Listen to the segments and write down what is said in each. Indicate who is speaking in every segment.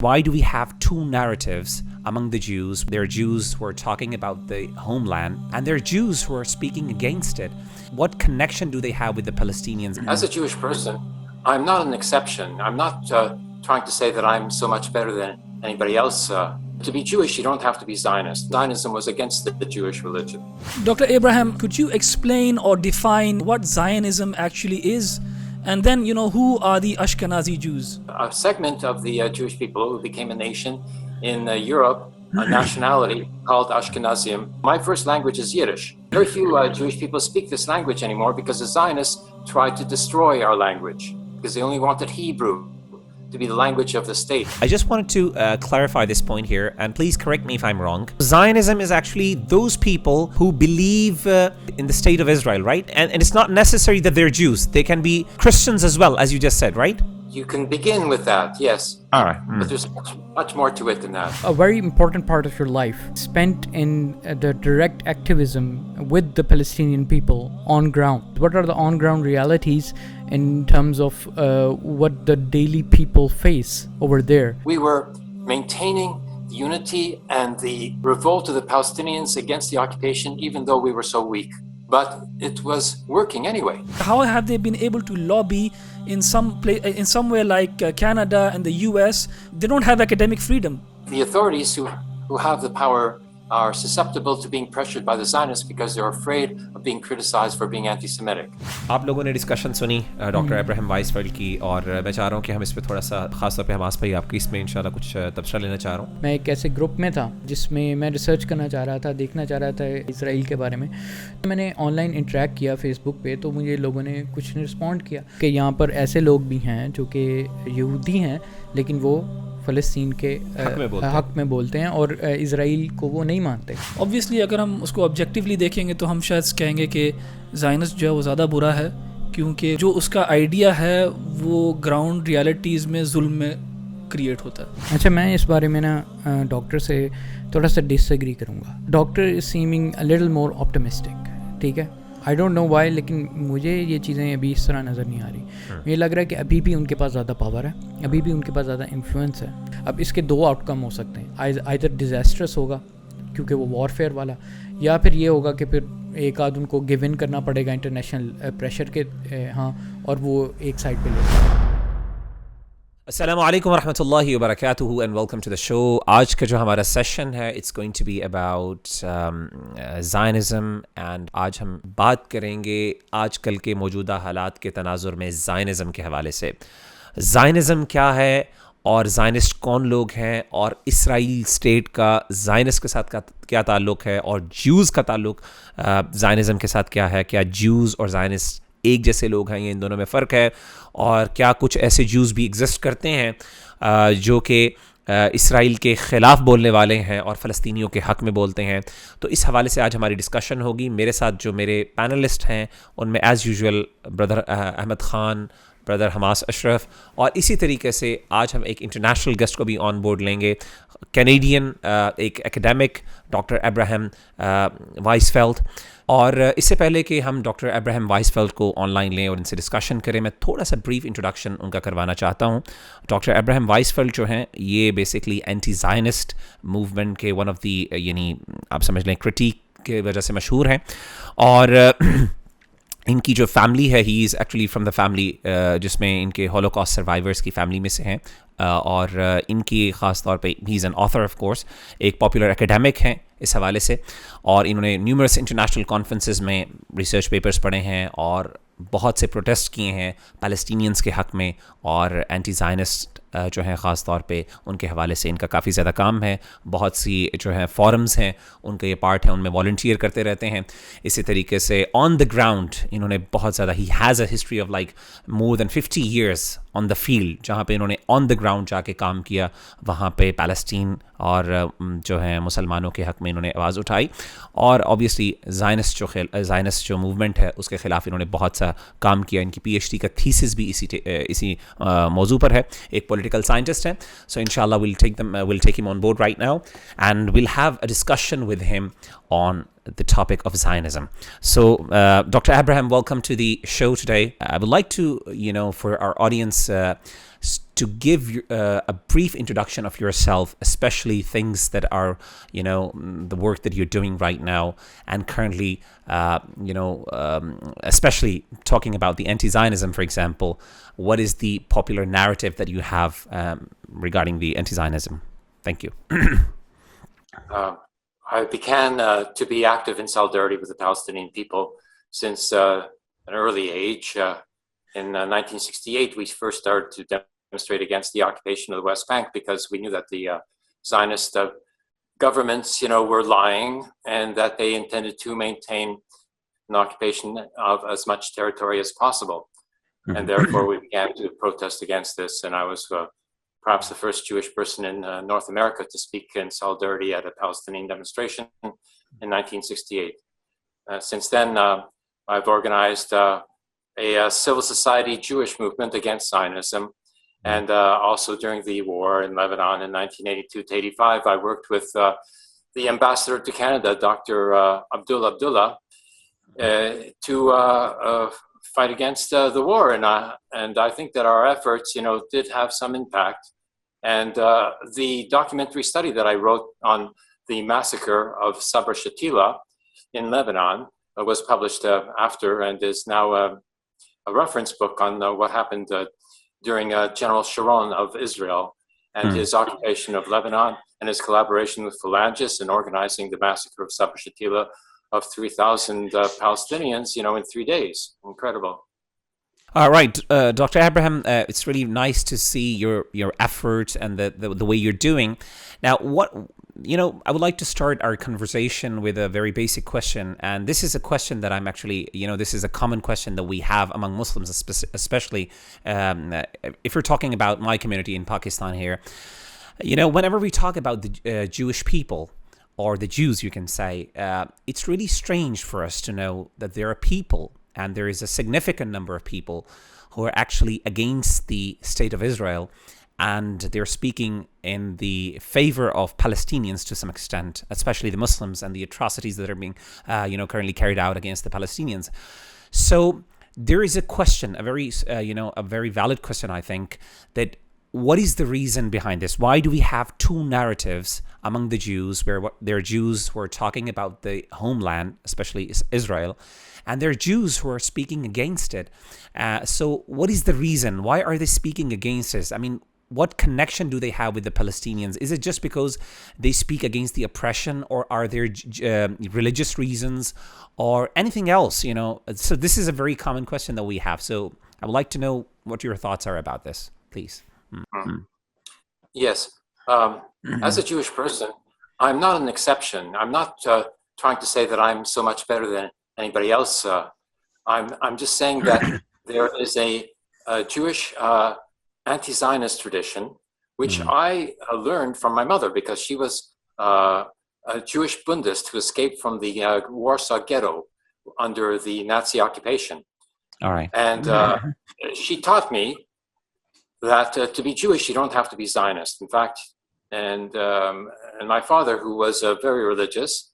Speaker 1: Why do we have two narratives among the Jews? There are Jews who are talking about the homeland, and there are Jews who are speaking against it. What connection do they have with the Palestinians?
Speaker 2: As a Jewish person, I'm not an exception. I'm not trying to say that I'm so much better than anybody else. To be Jewish, you don't have to be Zionist. Zionism was against the Jewish religion.
Speaker 3: Dr. Abraham, could you explain or define what Zionism actually is? And then, who are the Ashkenazi Jews?
Speaker 2: A segment of the Jewish people who became a nation in Europe, a nationality called Ashkenazim. My first language is Yiddish. Very few Jewish people speak this language anymore because the Zionists tried to destroy our language because they only wanted Hebrew to be the language of the state.
Speaker 1: I just wanted to clarify this point here, and please correct me if I'm wrong. Zionism is actually those people who believe in the state of Israel, right? And it's not necessary that they're Jews. They can be Christians as well, as you just said, right?
Speaker 2: You can begin with that, yes.
Speaker 1: All right.
Speaker 2: But there's much more to it than that.
Speaker 4: A very important part of your life spent in the direct activism with the Palestinian people on ground. What are the on-ground realities in terms of what the daily people face over there?
Speaker 2: We were maintaining the unity and the revolt of the Palestinians against the occupation, even though we were so weak. But it was working anyway.
Speaker 3: How have they been able to lobby in somewhere like Canada and the US? They don't have academic freedom.
Speaker 2: The authorities who have the power are susceptible to being pressured by the Zionists because they're afraid of being criticized for being anti-Semitic.
Speaker 1: آپ لوگوں نے discussion سنی doctor Ebrahim وائسفیلڈ کی، اور میں چاہ رہا ہوں کہ ہم اس پہ تھوڑا سا خاص طور پہ حماس بھائی آپ کی اس میں انشاءاللہ کچھ تبصرہ لینا چاہ رہا ہوں.
Speaker 4: میں ایک ایسے گروپ میں تھا جس میں میں ریسرچ کرنا چاہ رہا تھا، دیکھنا چاہ رہا تھا اسرائیل کے بارے میں. میں نے آن لائن انٹریکٹ کیا فیس بک پہ، تو مجھے لوگوں نے کچھ رسپونڈ کیا کہ یہاں پر ایسے لوگ بھی ہیں جو کہ یہودی ہیں لیکن وہ فلسطین کے حق میں بولتے ہیں اور اسرائیل کو وہ نہیں مانتے.
Speaker 3: Obviously اگر ہم اس کو آبجیکٹیولی دیکھیں گے تو ہم شاید کہیں گے کہ زائنسٹ جو ہے وہ زیادہ برا ہے، کیونکہ جو اس کا آئیڈیا ہے وہ گراؤنڈ ریالٹیز میں ظلم میں کریٹ ہوتا ہے.
Speaker 4: اچھا، میں اس بارے میں نا ڈاکٹر سے تھوڑا سا ڈس ایگری کروں گا. Doctor is seeming a little more optimistic, ٹھیک ہے. آئی ڈونٹ نو وائی، لیکن مجھے یہ چیزیں ابھی اس طرح نظر نہیں آ رہی. مجھے لگ رہا ہے کہ ابھی بھی ان کے پاس زیادہ پاور ہے، ابھی بھی ان کے پاس زیادہ انفلوئنس ہے. اب اس کے دو آؤٹ کم ہو سکتے ہیں، آئدر ڈیزاسٹرس ہوگا کیونکہ وہ وار فیئر والا، یا پھر یہ ہوگا کہ پھر ایک آدھ ان کو گیو ان کرنا پڑے گا انٹرنیشنل پریشر کے ہاں، اور وہ ایک سائڈ پہ لے.
Speaker 1: السلام علیکم ورحمۃ اللہ وبرکاتہ and welcome to the show. آج کا جو ہمارا سیشن ہے it's going to be about Zionism, and آج ہم بات کریں گے آج کل کے موجودہ حالات کے تناظر میں زائنزم کے حوالے سے. زائنزم کیا ہے، اور زائنسٹ کون لوگ ہیں، اور اسرائیل اسٹیٹ کا زائنسٹ کے ساتھ کیا تعلق ہے، اور جیوز کا تعلق زائنزم کے ساتھ کیا ہے. کیا جیوز اور زائنسٹ ایک جیسے لوگ ہیں، یہ ان دونوں میں فرق ہے، اور کیا کچھ ایسے جیوز بھی ایگزسٹ کرتے ہیں جو کہ اسرائیل کے خلاف بولنے والے ہیں اور فلسطینیوں کے حق میں بولتے ہیں. تو اس حوالے سے آج ہماری ڈسکشن ہوگی. میرے ساتھ جو میرے پینلسٹ ہیں ان میں as usual brother Ahmed Khan, brother Hammas Ashraf, اور اسی طریقے سے آج ہم ایک انٹرنیشنل گیسٹ کو بھی آن بورڈ لیں گے، کینیڈین ایک ایکیڈیمک ڈاکٹر ابراہیم وائسفیلڈ. اور اس سے پہلے کہ ہم ڈاکٹر ابراہیم وائسفیلڈ کو آن لائن لیں اور ان سے ڈسکشن کریں، میں تھوڑا سا بریف انٹروڈکشن ان کا کروانا چاہتا ہوں. ڈاکٹر ابراہیم وائسفیلڈ جو ہیں یہ بیسکلی اینٹی زائنسٹ موومنٹ کے ون آف دی، یعنی آپ سمجھ لیں کرٹیک کی وجہ سے مشہور ہیں. اور ان کی جو فیملی ہے، he is actually from the family جس میں ان کے ہولوکاسٹ سروائیورس کی فیملی میں سے ہیں، اور ان کی خاص طور پہ he is an author of course, ایک پاپولر اکیڈیمک ہیں اس حوالے سے، اور انہوں نے نیومرس انٹرنیشنل کانفرنسز میں ریسرچ پیپرز پڑھے ہیں اور بہت سے پروٹیسٹ کیے ہیں پیلسٹینینس کے حق میں، اور اینٹی زائنسٹ جو ہیں خاص طور پہ ان کے حوالے سے ان کا کافی زیادہ کام ہے. بہت سی جو ہیں فورمز ہیں ان کا یہ پارٹ ہے، ان میں والنٹیئر کرتے رہتے ہیں. اسی طریقے سے آن دا گراؤنڈ انہوں نے بہت زیادہ، he has a history of like more than 50 years on the field, جہاں پہ انہوں نے آن دا گراؤنڈ جا کے کام کیا، وہاں پہ پیلسٹین اور جو ہیں مسلمانوں کے حق میں انہوں نے آواز اٹھائی. اور آبویسلی زائنسٹ جو موومنٹ ہے اس کے خلاف انہوں نے بہت سا کام کیا. ان کی پی ایچ ڈی کا تھیسس بھی اسی موضوع پر ہے. ایک پولیٹیکل سائنٹسٹ ہیں. سو انشاءاللہ we'll take him on board right now and we'll have a discussion with him on the topic of Zionism. So Dr. Abraham, welcome to the show today. I would like to, for our audience, to give a brief introduction of yourself, especially things that are, the work that you're doing right now, and currently, especially talking about the anti-Zionism, for example. What is the popular narrative that you have regarding the anti-Zionism? Thank you.
Speaker 2: I began to be active in solidarity with the Palestinian people since an early age. In 1968, we first started to demonstrate against the occupation of the West Bank because we knew that the Zionist governments, were lying and that they intended to maintain an occupation of as much territory as possible. And therefore, we began to protest against this. And I was perhaps the first Jewish person in North America to speak in solidarity at a Palestinian demonstration in 1968. Since then, I've organized a civil society Jewish movement against Zionism. And also during the war in Lebanon in 1982 to 85, I worked with the ambassador to Canada, Dr. Abdullah, to fight against the war. And I think that our efforts, did have some impact. And the documentary study that I wrote on the massacre of Sabra Shatila in Lebanon was published after, and is now a reference book on what happened during General Sharon of Israel and his occupation of Lebanon and his collaboration with phalangists in organizing the massacre of Sabra Shatila of 3,000 Palestinians, in 3 days. Incredible.
Speaker 1: All right, Dr. Abraham, it's really nice to see your effort and the way you're doing. Now, I would like to start our conversation with a very basic question, and this is a question that I'm actually, this is a common question that we have among Muslims, especially if you're talking about my community in Pakistan here. Whenever we talk about the Jewish people, or the Jews, you can say, it's really strange for us to know that there are people, and there is a significant number of people who are actually against the state of Israel, and they're speaking in the favor of Palestinians to some extent, especially the Muslims and the atrocities that are being, currently carried out against the Palestinians. So there is a question, a very valid question, I think, that what is the reason behind this? Why do we have two narratives among the Jews, where there are Jews who are talking about the homeland, especially Israel, and there are Jews who are speaking against it? So what is the reason? Why are they speaking against this? I mean, what connection do they have with the Palestinians? Is it just because they speak against the oppression, or are there religious reasons, or anything else? So this is a very common question that we have. So I would like to know what your thoughts are about this, please.
Speaker 2: Yes. As a Jewish person, I'm not an exception. I'm not trying to say that I'm so much better than anybody else. I'm just saying that there is a Jewish anti-Zionist tradition, which I learned from my mother, because she was a Jewish Bundist who escaped from the Warsaw Ghetto under the Nazi occupation.
Speaker 1: All right.
Speaker 2: And she taught me that to be Jewish, you don't have to be Zionist. In fact, and my father, who was very religious,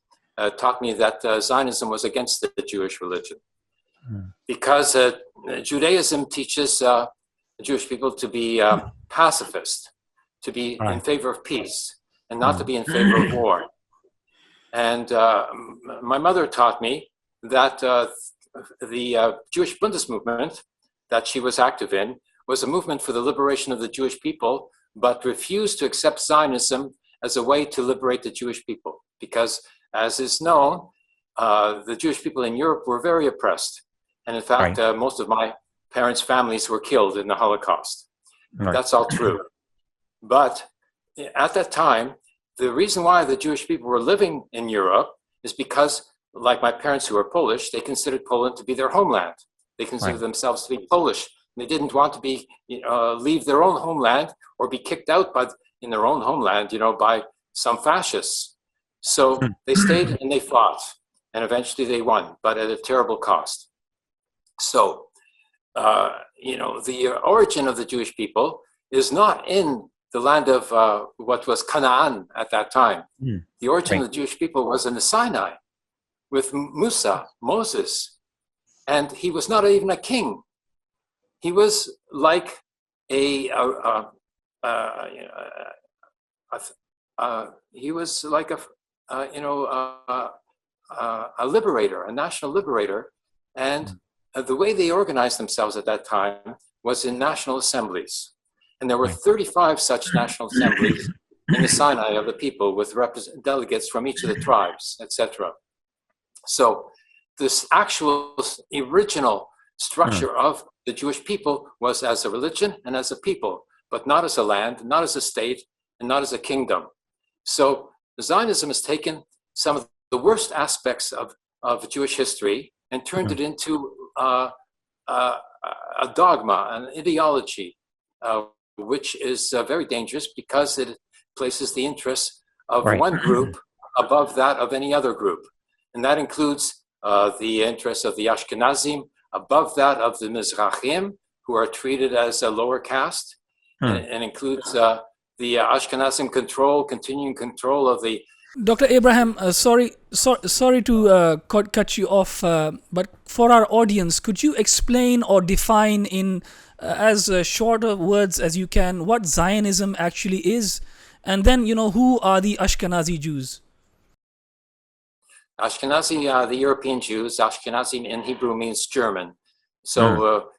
Speaker 2: taught me that Zionism was against the Jewish religion, because Judaism teaches Jewish people to be pacifist, to be in favor of peace, and not to be in favor of war. And my mother taught me that the Jewish Bundist movement that she was active in was a movement for the liberation of the Jewish people, but refused to accept Zionism as a way to liberate the Jewish people. Because, as is known, the Jewish people in Europe were very oppressed. And in fact, most of my parents' families were killed in the Holocaust. That's all true. But at that time, the reason why the Jewish people were living in Europe is because, like my parents who were Polish, they considered Poland to be their homeland. They considered themselves to be Polish. They didn't want to be leave their own homeland or be kicked out in their own homeland, by some fascists. So they stayed and they fought, and eventually they won, but at a terrible cost. So, the origin of the Jewish people is not in the land of what was Canaan at that time. The origin of the Jewish people was in the Sinai with Moses, and he was not even a king. He was like he was like a liberator, a national liberator, and the way they organized themselves at that time was in national assemblies, and there were 35 such national assemblies in the Sinai of the people with delegates from each of the tribes, etc. So this actual original structure of the Jewish people was as a religion and as a people, but not as a land, not as a state, and not as a kingdom. So Zionism has taken some of the worst aspects of Jewish history and turned it into a dogma, an ideology, which is very dangerous because it places the interests of one group above that of any other group. And that includes the interests of the Ashkenazim above that of the Mizrahim, who are treated as a lower caste, and includes the Ashkenazim continuing control of the...
Speaker 3: Dr. Abraham, sorry to cut you off, but for our audience, could you explain or define in as shorter words as you can what Zionism actually is? And then, who are the Ashkenazi Jews?
Speaker 2: Ashkenazi, the European Jews. Ashkenazi in Hebrew means German. So,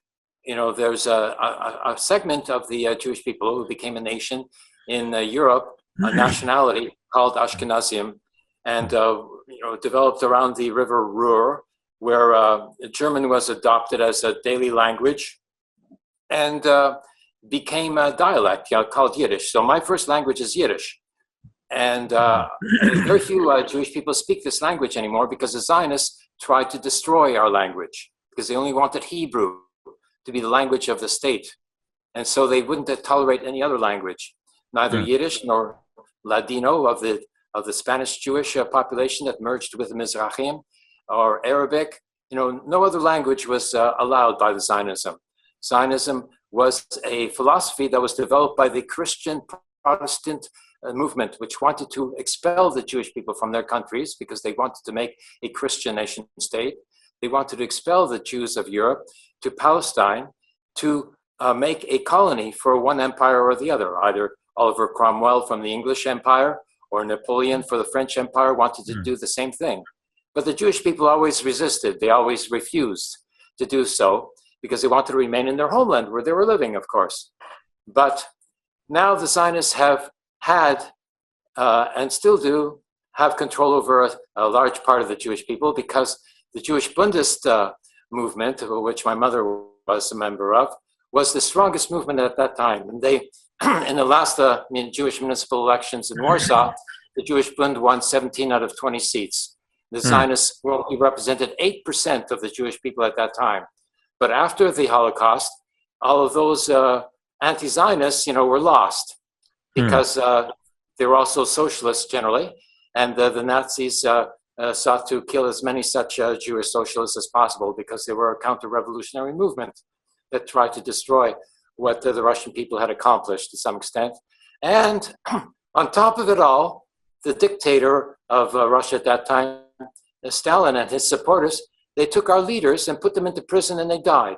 Speaker 2: there's a segment of the Jewish people who became a nation in Europe, a nationality called Ashkenazim, and developed around the river Ruhr, where German was adopted as a daily language, and became a dialect called Yiddish. So my first language is Yiddish. And very few Jewish people speak this language anymore because the Zionists tried to destroy our language because they only wanted Hebrew to be the language of the state. And so they wouldn't tolerate any other language, neither Yiddish nor Ladino of the Spanish Jewish population that merged with the Mizrahim, or Arabic. No other language was allowed by the Zionism. Zionism was a philosophy that was developed by the Christian Protestant movement, which wanted to expel the Jewish people from their countries because they wanted to make a Christian nation state. They wanted to expel the Jews of Europe to Palestine to make a colony for one empire or the other. Either Oliver Cromwell from the English Empire or Napoleon for the French Empire wanted to do the same thing. But the Jewish people always resisted. They always refused to do so because they wanted to remain in their homeland where they were living, of course. But now the Zionists have had and still do have control over a large part of the Jewish people because the Jewish Bundist movement, of which my mother was a member of, was the strongest movement at that time. And they, in the last Jewish municipal elections in Warsaw, the Jewish Bund won 17 out of 20 seats. The Zionists only represented 8% of the Jewish people at that time. But after the Holocaust, all of those anti-Zionists, were lost because they were also socialists generally, and the Nazis sought to kill as many such Jewish socialists as possible because they were a counter-revolutionary movement that tried to destroy what the Russian people had accomplished to some extent. And on top of it all, the dictator of Russia at that time, Stalin, and his supporters, they took our leaders and put them into prison and they died.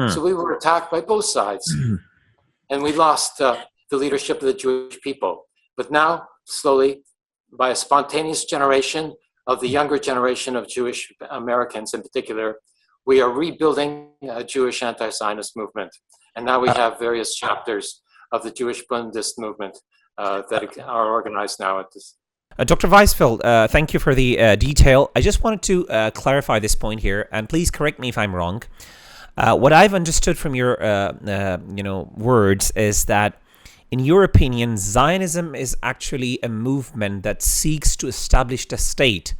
Speaker 2: So we were attacked by both sides. And we lost the leadership of the Jewish people. But now, slowly, by a spontaneous generation of the younger generation of Jewish Americans in particular, we are rebuilding a Jewish anti-Zionist movement. And now we have various chapters of the Jewish Bundist movement that are organized now at this.
Speaker 1: Dr. Weizfeld, thank you for the detail. I just wanted to clarify this point here, and please correct me if I'm wrong. What I've understood from your words is that, in your opinion, Zionism is actually a movement that seeks to establish a state,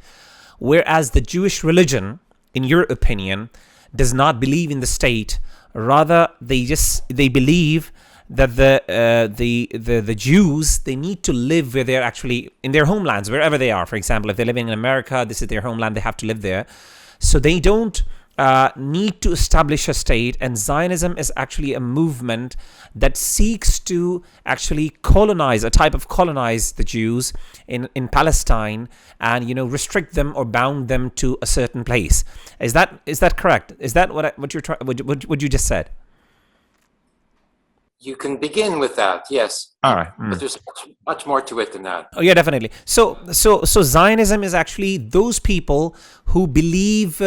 Speaker 1: whereas the Jewish religion, in your opinion, does not believe in the state. Rather, they believe that the Jews, they need to live where they're actually in their homelands, wherever they are. For example, if they're living in America, this is their homeland, they have to live there. So they don't need to establish a state, and Zionism is actually a movement that seeks to actually colonize the Jews in Palestine and restrict them or bound them to a certain place. Is that correct? Is that what you just said?
Speaker 2: You can begin with that, yes.
Speaker 1: All right.
Speaker 2: But there's much more to it than that.
Speaker 1: Oh yeah, definitely. So Zionism is actually those people who believe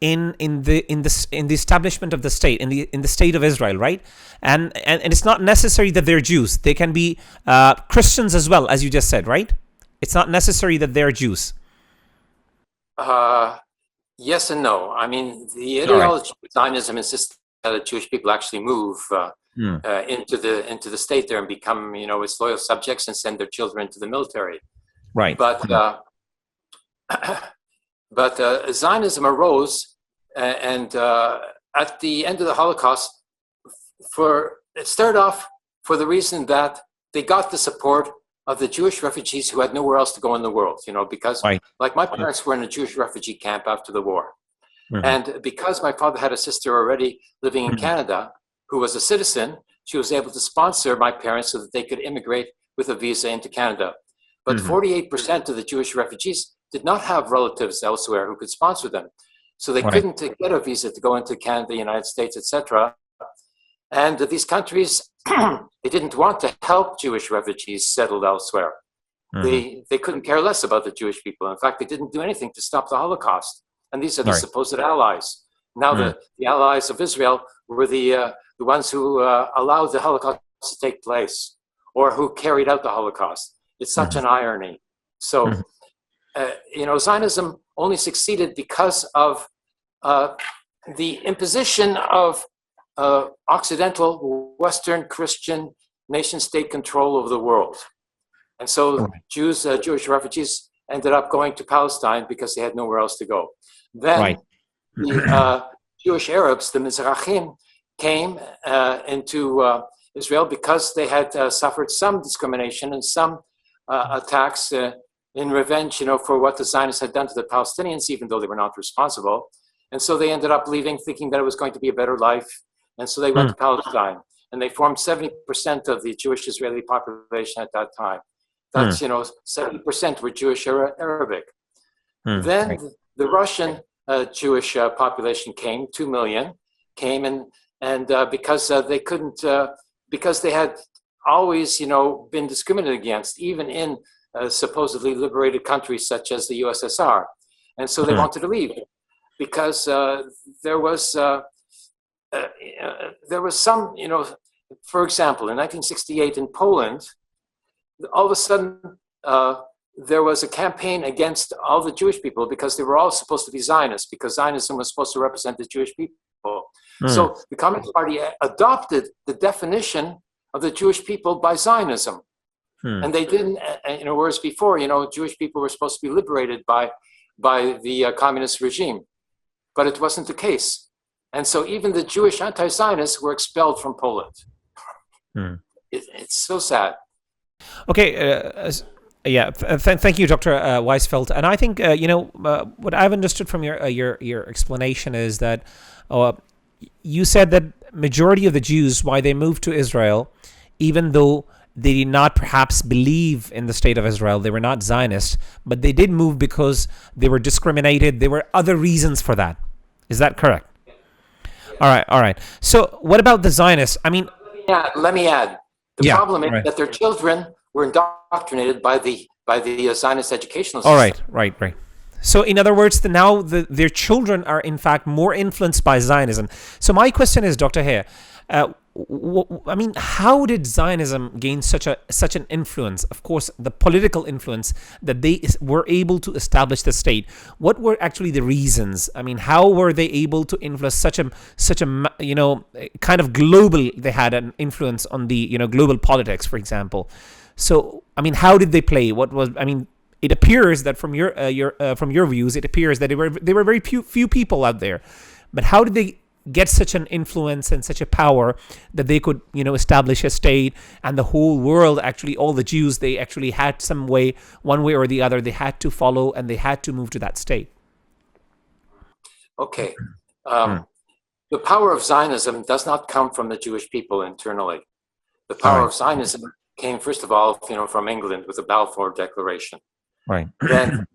Speaker 1: in the establishment of the state, in the state of Israel, right? And it's not necessary that they're Jews. They can be Christians as well, as you just said, right? It's not necessary that they're Jews.
Speaker 2: Yes and no. I mean, the ideology of Zionism insists that Jewish people actually move into the state there and become, its loyal subjects and send their children into the military.
Speaker 1: Right.
Speaker 2: But Zionism arose, and at the end of the Holocaust, it started off for the reason that they got the support of the Jewish refugees who had nowhere else to go in the world, because like my parents were in a Jewish refugee camp after the war. And because my father had a sister already living in Canada who was a citizen, she was able to sponsor my parents so that they could immigrate with a visa into Canada. But 48% of the Jewish refugees did not have relatives elsewhere who could sponsor them. So they couldn't get a visa to go into Canada, the United States, etc. And these countries, they didn't want to help Jewish refugees settled elsewhere. They couldn't care less about the Jewish people. In fact, they didn't do anything to stop the Holocaust. And these are the supposed allies. Now the allies of Israel were the ones who allowed the Holocaust to take place, or who carried out the Holocaust. It's such an irony. So, Zionism only succeeded because of the imposition of Occidental, Western Christian nation-state control over the world. And so Jewish refugees ended up going to Palestine because they had nowhere else to go. Then the Jewish Arabs, the Mizrahim, came into Israel because they had suffered some discrimination and some attacks in revenge, for what the Zionists had done to the Palestinians, even though they were not responsible. And so they ended up leaving, thinking that it was going to be a better life. And so they went to Palestine, and they formed 70% of the Jewish Israeli population at that time. That's, 70% were Jewish Arabic. Then the Russian Jewish population came, 2 million, came, and because they couldn't, because they had always, been discriminated against, even in supposedly liberated countries such as the USSR. And so they wanted to leave because there was some, for example, in 1968 in Poland, all of a sudden there was a campaign against all the Jewish people because they were all supposed to be Zionists, because Zionism was supposed to represent the Jewish people. So the Communist Party adopted the definition of the Jewish people by Zionism. And they didn't, whereas before, Jewish people were supposed to be liberated by the communist regime, but it wasn't the case. And so even the Jewish anti-Zionists were expelled from Poland. It's so sad.
Speaker 1: Okay. Thank you, Dr. Weizfeld. And I think what I've understood from your explanation is that you said that majority of the Jews, why they moved to Israel, even though they did not perhaps believe in the state of Israel, they were not Zionists, but they did move because they were discriminated. There were other reasons for that. Is that correct? All right. So what about the Zionists? I mean,
Speaker 2: let me add. The problem is that their children were indoctrinated by the Zionist educational system.
Speaker 1: All right. So in other words, now their children are in fact more influenced by Zionism. So my question is, Dr. Hare, how did Zionism gain such an influence? Of course, the political influence that they were able to establish the state. What were actually the reasons? I mean, how were they able to influence such a kind of global? They had an influence on the global politics, for example. So I mean, how did they play? It appears that from your views, it appears that there were very few people out there, but how did they get such an influence and such a power that they could, establish a state, and the whole world, actually all the Jews, they actually had some way, one way or the other, they had to follow and they had to move to that state?
Speaker 2: Okay. The power of Zionism does not come from the Jewish people internally. The power of Zionism came, first of all, from England with the Balfour Declaration.
Speaker 1: Right.
Speaker 2: Then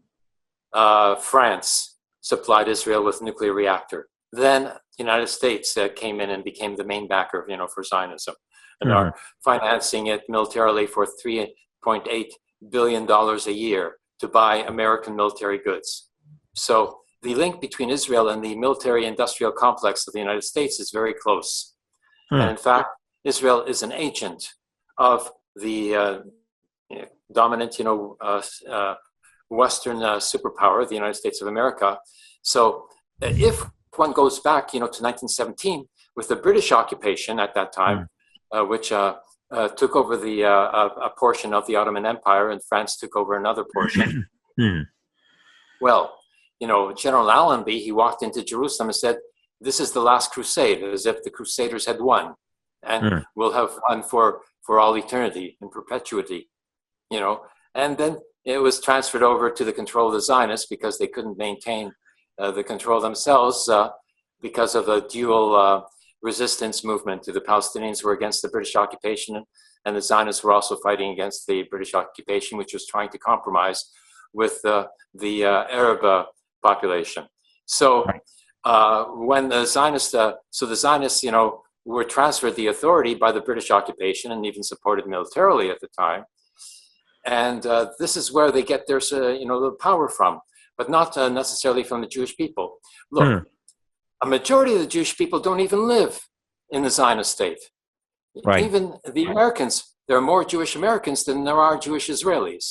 Speaker 2: France supplied Israel with a nuclear reactor. Then the United States came in and became the main backer, for Zionism. and are financing it militarily for $3.8 billion a year to buy American military goods. So the link between Israel and the military-industrial complex of the United States is very close. And in fact, Israel is an agent of the dominant, Western superpower, the United States of America. So if one goes back, to 1917, with the British occupation at that time, which took over a portion of the Ottoman Empire, and France took over another portion. Well, General Allenby, he walked into Jerusalem and said, "This is the last crusade," as if the Crusaders had won, and will have won for all eternity in perpetuity, And then it was transferred over to the control of the Zionists because they couldn't maintain the control themselves because of a dual resistance movement. The Palestinians were against the British occupation, and the Zionists were also fighting against the British occupation, which was trying to compromise with the Arab population. So when the Zionists, were transferred the authority by the British occupation and even supported militarily at the time. And this is where they get their, the power from, but not necessarily from the Jewish people. Look, a majority of the Jewish people don't even live in the Zionist state.
Speaker 1: Right.
Speaker 2: Even the Americans, there are more Jewish Americans than there are Jewish Israelis,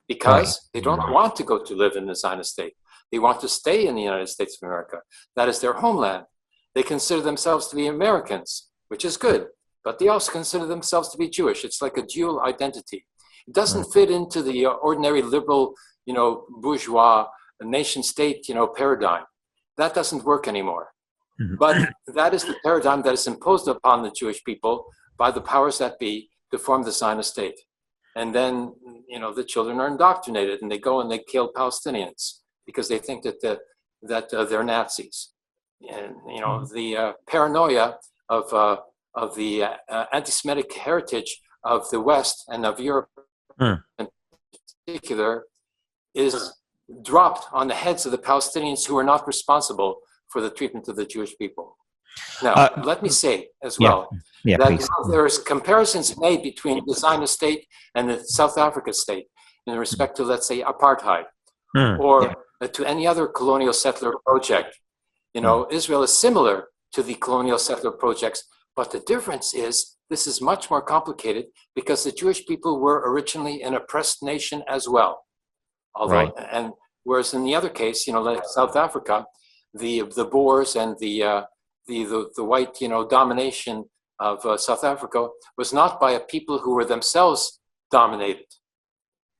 Speaker 2: because they don't want to go to live in the Zionist state. They want to stay in the United States of America. That is their homeland. They consider themselves to be Americans, which is good, but they also consider themselves to be Jewish. It's like a dual identity. It doesn't fit into the ordinary liberal, bourgeois nation state, paradigm. That doesn't work anymore. But that is the paradigm that is imposed upon the Jewish people by the powers that be to form the Zionist state. And then, the children are indoctrinated and they go and they kill Palestinians because they think that they're Nazis. And, the paranoia of the anti-Semitic heritage of the West and of Europe in particular is dropped on the heads of the Palestinians, who are not responsible for the treatment of the Jewish people. Now, let me say as well that there's comparisons made between the Zionist state and the South Africa state in respect to, let's say, apartheid or to any other colonial settler project. Israel is similar to the colonial settler projects, but the difference is this is much more complicated because the Jewish people were originally an oppressed nation as well. Although, and whereas in the other case, like South Africa, the Boers and the white, domination of South Africa was not by a people who were themselves dominated.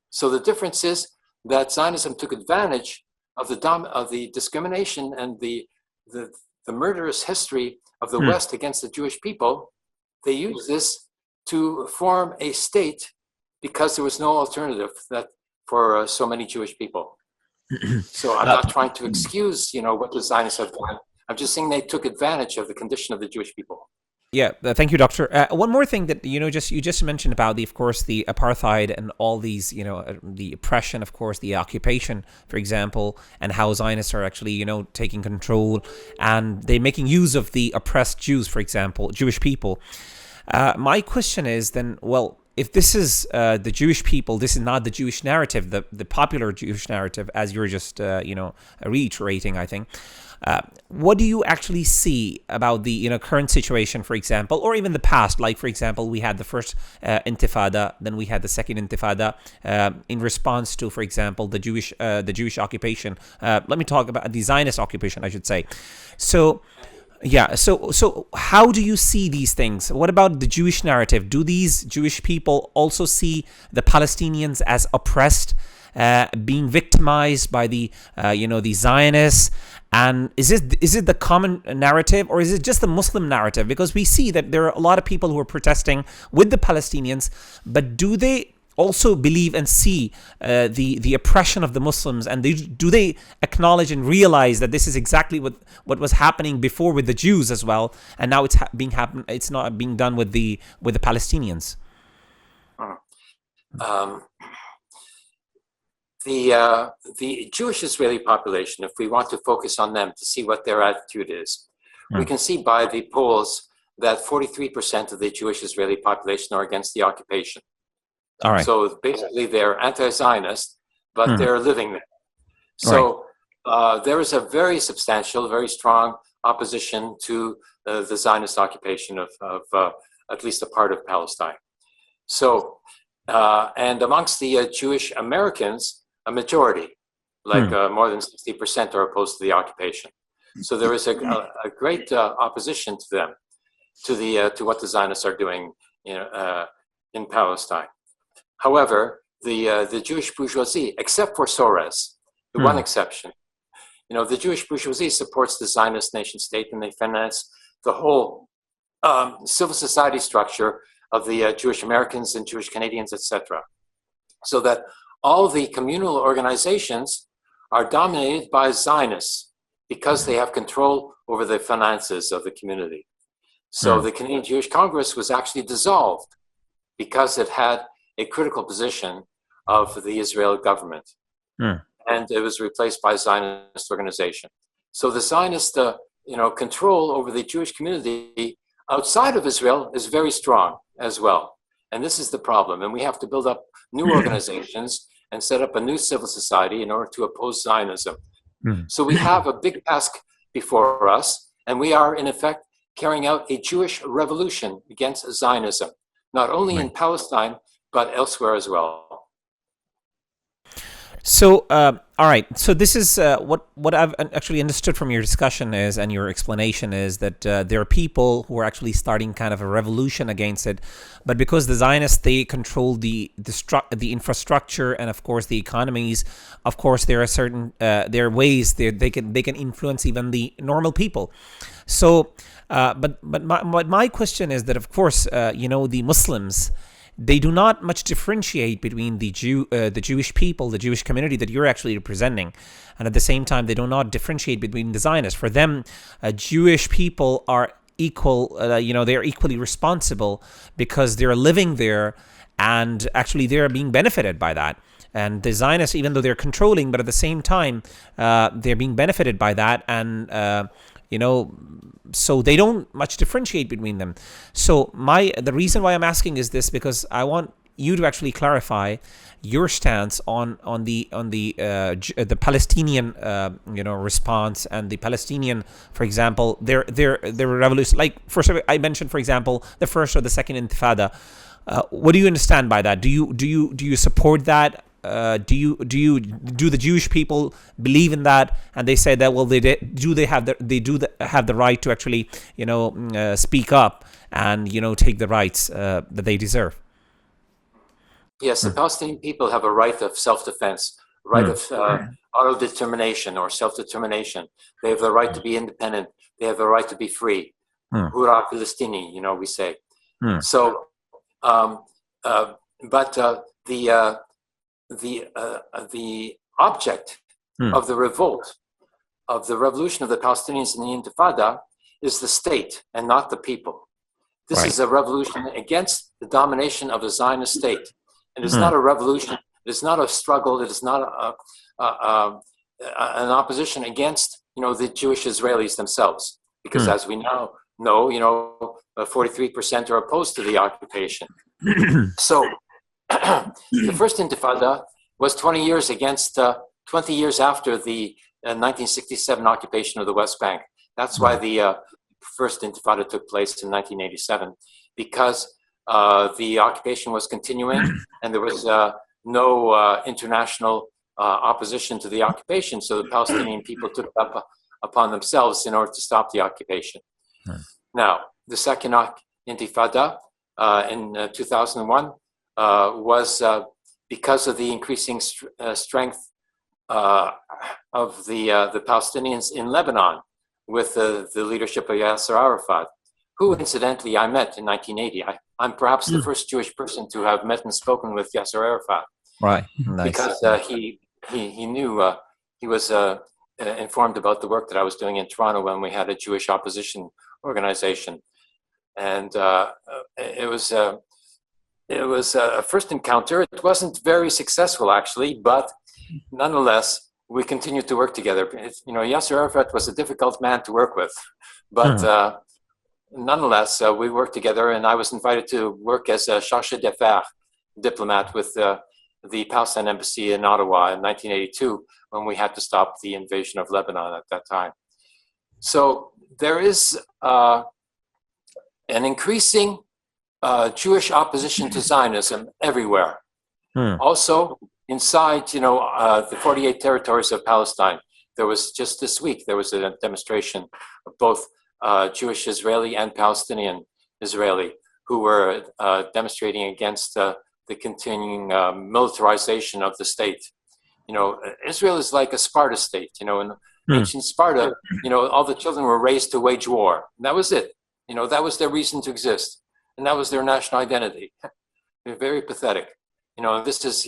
Speaker 2: So the difference is that Zionism took advantage of the discrimination and the murderous history of the West against the Jewish people. They used this to form a state because there was no alternative for so many Jewish people. So I'm not trying to excuse, what the Zionists have done. I'm just saying they took advantage of the condition of the Jewish people.
Speaker 1: Yeah, thank you, Doctor. One more thing that you just mentioned about the apartheid and all these, the oppression, of course, the occupation, for example, and how Zionists are actually, taking control and they're making use of the oppressed Jews, for example, Jewish people. My question is then, well, if this is the Jewish people, this is not the Jewish narrative, the popular Jewish narrative, as you're just, reiterating, I think. What do you actually see about the current situation, for example, or even the past? Like, for example, we had the first Intifada, then we had the second Intifada in response to, for example, the Jewish occupation. Let me talk about the Zionist occupation, I should say. So. Yeah. So how do you see these things? What about the Jewish narrative? Do these Jewish people also see the Palestinians as oppressed, being victimized by the Zionists? And is it the common narrative, or is it just the Muslim narrative? Because we see that there are a lot of people who are protesting with the Palestinians, but do they also believe and see the oppression of the Muslims, and do they acknowledge and realize that this is exactly what was happening before with the Jews as well, and now it's not being done with the Palestinians?
Speaker 2: The Jewish Israeli population, if we want to focus on them to see what their attitude is, we can see by the polls that 43% of the Jewish Israeli population are against the occupation.
Speaker 1: All right.
Speaker 2: So basically, they're anti-Zionist, but they're living there. So there is a very substantial, very strong opposition to the Zionist occupation of at least a part of Palestine. So, and amongst the Jewish Americans, a majority, like more than 60%, are opposed to the occupation. So there is a great opposition to them, to what the Zionists are doing in Palestine. However, the Jewish bourgeoisie, except for Soros, the one exception, the Jewish bourgeoisie supports the Zionist nation state, and they finance the whole civil society structure of the Jewish Americans and Jewish Canadians, etc. So that all the communal organizations are dominated by Zionists because they have control over the finances of the community. So the Canadian Jewish Congress was actually dissolved because it had a critical position of the Israeli government. And it was replaced by a Zionist organization. So the Zionist control over the Jewish community outside of Israel is very strong as well. And this is the problem. And we have to build up new organizations and set up a new civil society in order to oppose Zionism. So we have a big task before us, and we are in effect carrying out a Jewish revolution against Zionism, not only in Palestine, but elsewhere as well.
Speaker 1: So, all right. So this is what I've actually understood from your discussion is, and your explanation is that there are people who are actually starting kind of a revolution against it, but because the Zionists, they control the infrastructure and of course the economies. Of course, there are certain there are ways they can influence even the normal people. So, but my question is that of course the Muslims, they do not much differentiate between the Jewish people, the Jewish community that you're actually representing. And at the same time, they do not differentiate between the Zionists. For them, Jewish people are equal, they are equally responsible because they're living there and actually they're being benefited by that. And the Zionists, even though they're controlling, but at the same time, they're being benefited by that. And, so they don't much differentiate between them. So the reason why I'm asking is this, because I want you to actually clarify your stance on the Palestinian response and the Palestinian, for example, their revolution. Like first, I mentioned, for example, the first or the second Intifada. What do you understand by that? Do you support that? Do the Jewish people believe in that, and they say that they have the right to actually speak up and take the rights that they deserve?
Speaker 2: Yes, the Palestinian people have a right of self-defense, right of autodetermination or self-determination. They have the right to be independent. They have the right to be free. Hurrah Palestini, we say. So, but the object of the revolt, of the revolution of the Palestinians in the Intifada, is the state and not the people. This is a revolution against the domination of the Zionist state. It is not a revolution. It is not a struggle. It is not an opposition against the Jewish Israelis themselves, because as we now know, 43% are opposed to the occupation. So. The first Intifada was 20 years after the 1967 occupation of the West Bank. That's why the first Intifada took place in 1987, because the occupation was continuing and there was no international opposition to the occupation. So the Palestinian people took it up upon themselves in order to stop the occupation. Now, the second Intifada in 2001 was because of the increasing strength of the Palestinians in Lebanon with the leadership of Yasser Arafat, who incidentally I met in 1980. I'm perhaps the first Jewish person to have met and spoken with Yasser Arafat.
Speaker 1: Right, nice.
Speaker 2: Because he knew, he was informed about the work that I was doing in Toronto when we had a Jewish opposition organization. And it was a first encounter. It wasn't very successful, actually, but nonetheless, we continued to work together. Yasser Arafat was a difficult man to work with, but nonetheless, we worked together, and I was invited to work as a chargé d'affaires diplomat with the Palestine embassy in Ottawa in 1982, when we had to stop the invasion of Lebanon at that time. So there is an increasing Jewish opposition to Zionism everywhere. Also, inside, the 48 territories of Palestine, there was just this week, there was a demonstration of both Jewish Israeli and Palestinian Israeli who were demonstrating against the continuing militarization of the state. Israel is like a Sparta state. In ancient Sparta, all the children were raised to wage war. And that was it. That was their reason to exist. And that was their national identity. They're very pathetic. This is,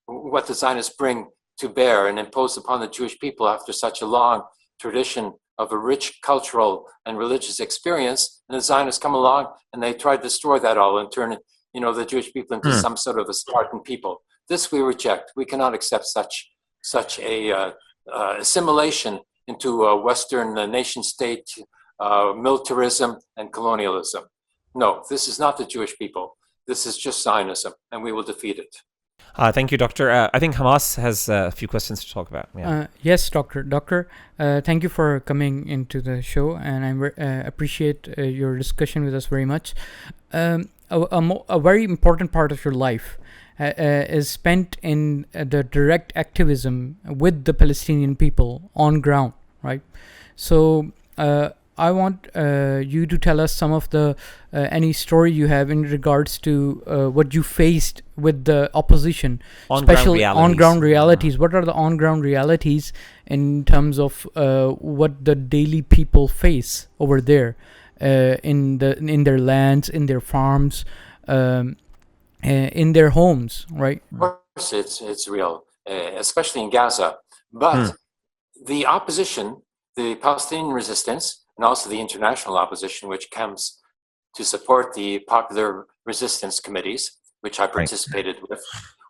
Speaker 2: what the Zionists bring to bear and impose upon the Jewish people after such a long tradition of a rich cultural and religious experience. And the Zionists come along and they try to destroy that all and turn, the Jewish people into some sort of a Spartan people. This we reject. We cannot accept such a assimilation into a Western nation state, militarism and colonialism. No, this is not the Jewish people. This is just Zionism, and we will defeat it.
Speaker 1: Thank you, Doctor. I think Hamas has a few questions to talk about. Yeah.
Speaker 4: Yes, Doctor. Doctor, thank you for coming into the show, and I appreciate your discussion with us very much. A very important part of your life is spent in the direct activism with the Palestinian people on ground, right? So I want you to tell us some of the any story you have in regards to what you faced with the opposition, especially on-ground realities. What are the on-ground realities in terms of what the daily people face over there in their lands, in their farms, in their homes, right?
Speaker 2: Of course, it's real, especially in Gaza. But the opposition, the Palestinian resistance, and also the international opposition, which comes to support the popular resistance committees, which I participated with.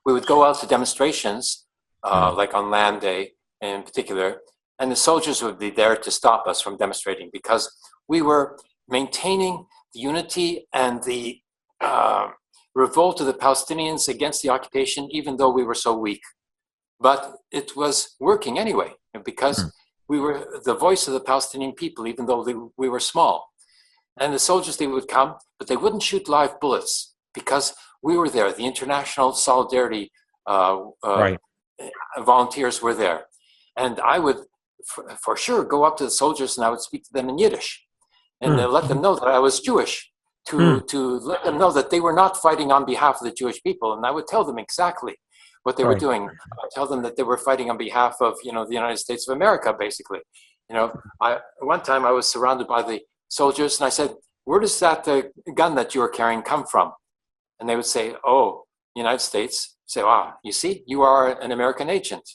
Speaker 2: We would go out to demonstrations, like on Land Day in particular, and the soldiers would be there to stop us from demonstrating because we were maintaining the unity and the revolt of the Palestinians against the occupation, even though we were so weak. But it was working anyway, because we were the voice of the Palestinian people, even though we were small. And the soldiers, they would come, but they wouldn't shoot live bullets because we were there. The international solidarity volunteers were there. And I would, for sure, go up to the soldiers and I would speak to them in Yiddish and let them know that I was Jewish, to let them know that they were not fighting on behalf of the Jewish people. And I would tell them exactly what they were doing. I tell them that they were fighting on behalf of, the United States of America, basically. One time I was surrounded by the soldiers and I said, where does that gun that you are carrying come from? And they would say, oh, United States. Say, you see, you are an American agent.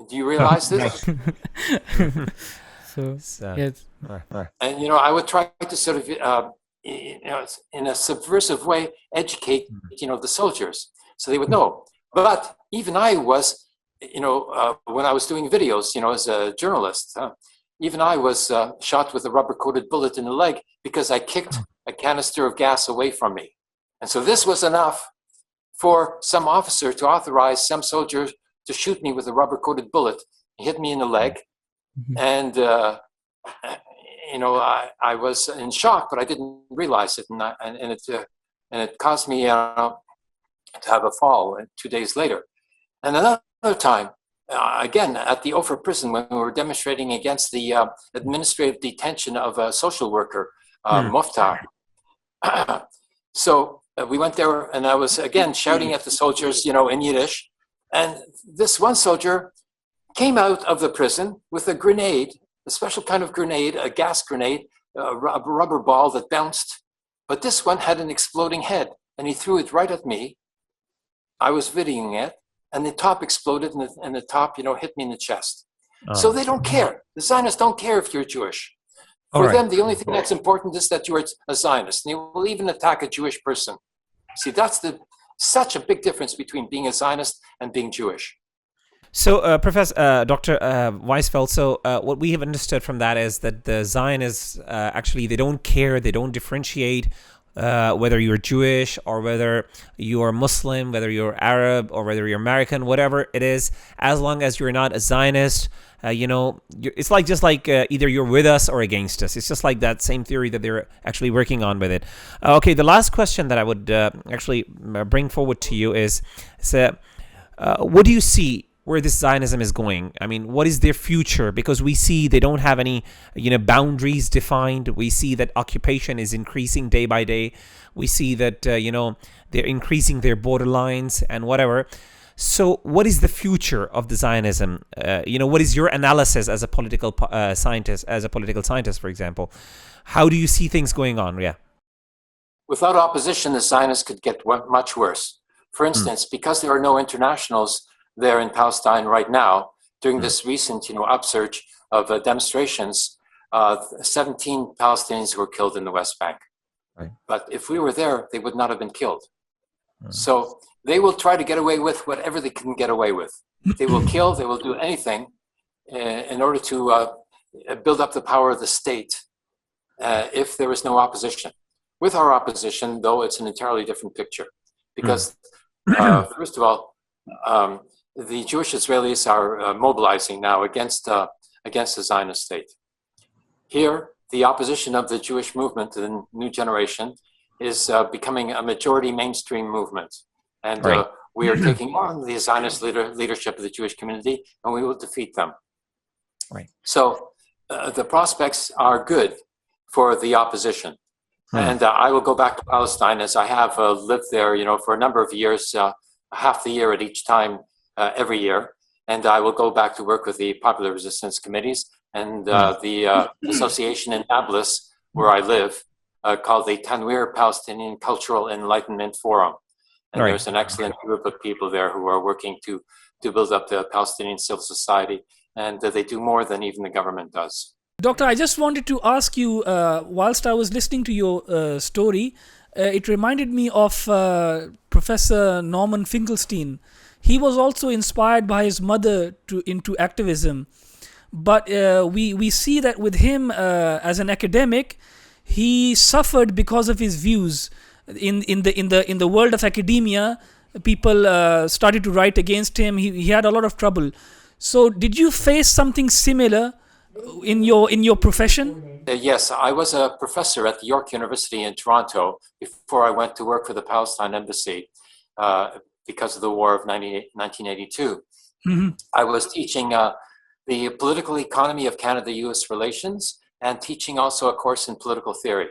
Speaker 2: Do you realize this?
Speaker 4: Yes.
Speaker 2: And, I would try to sort of, in a subversive way, educate, the soldiers so they would know. But even I was, when I was doing videos, as a journalist, even I was shot with a rubber-coated bullet in the leg because I kicked a canister of gas away from me. And so this was enough for some officer to authorize some soldier to shoot me with a rubber-coated bullet. He hit me in the leg. And, I was in shock, but I didn't realize it. And it caused me to have a fall 2 days later. And another time, again, at the Ofer prison, when we were demonstrating against the administrative detention of a social worker, Muftar. So we went there, and I was, again, shouting at the soldiers, in Yiddish. And this one soldier came out of the prison with a grenade, a special kind of grenade, a gas grenade, a rubber ball that bounced. But this one had an exploding head, and he threw it right at me. I was videoing it, and the top exploded, and the top, hit me in the chest. So they don't care. The Zionists don't care if you're Jewish. For them, the only thing that's important is that you're a Zionist, and they will even attack a Jewish person. See, that's such a big difference between being a Zionist and being Jewish.
Speaker 1: So, Professor Dr. Weizfeld, so what we have understood from that is that the Zionists actually they don't care, they don't differentiate whether you're Jewish or whether you are Muslim, whether you're Arab or whether you're American, whatever it is, as long as you're not a Zionist. It's like just like either you're with us or against us. It's just like that same theory that they're actually working on with it. Okay, the last question that I would actually bring forward to you is, what do you see where this Zionism is going? I mean, what is their future? Because we see they don't have any, boundaries defined. We see that occupation is increasing day by day. We see that, they're increasing their borderlines and whatever. So what is the future of the Zionism? What is your analysis as a political scientist, for example? How do you see things going on? Yeah.
Speaker 2: Without opposition, the Zionists could get much worse. For instance, because there are no internationals there in Palestine right now, during this recent, upsurge of demonstrations, 17 Palestinians were killed in the West Bank.
Speaker 1: Right.
Speaker 2: But if we were there, they would not have been killed. So they will try to get away with whatever they can get away with. They will kill, they will do anything in order to build up the power of the state if there is no opposition. With our opposition, though, it's an entirely different picture. Because, first of all, the Jewish Israelis are mobilizing now against the Zionist state. Here, the opposition of the Jewish movement, the new generation, is becoming a majority mainstream movement. And we are taking on the Zionist leadership of the Jewish community, and we will defeat them.
Speaker 1: Right.
Speaker 2: So the prospects are good for the opposition. And I will go back to Palestine, as I have lived there, for a number of years, half the year at each time, every year. And I will go back to work with the Popular Resistance Committees and the association in Nablus, where I live, called the Tanweer Palestinian Cultural Enlightenment Forum. And there's an excellent group of people there who are working to build up the Palestinian civil society. And they do more than even the government does.
Speaker 3: Doctor, I just wanted to ask you, whilst I was listening to your story, it reminded me of Professor Norman Finkelstein. He was also inspired by his mother into activism. But we see that with him as an academic, he suffered because of his views. In the world of academia, people started to write against him. He had a lot of trouble. So did you face something similar in your profession?
Speaker 2: Yes, I was a professor at the York University in Toronto before I went to work for the Palestine Embassy because of the war of 1982. I was teaching the political economy of Canada-US relations and teaching also a course in political theory.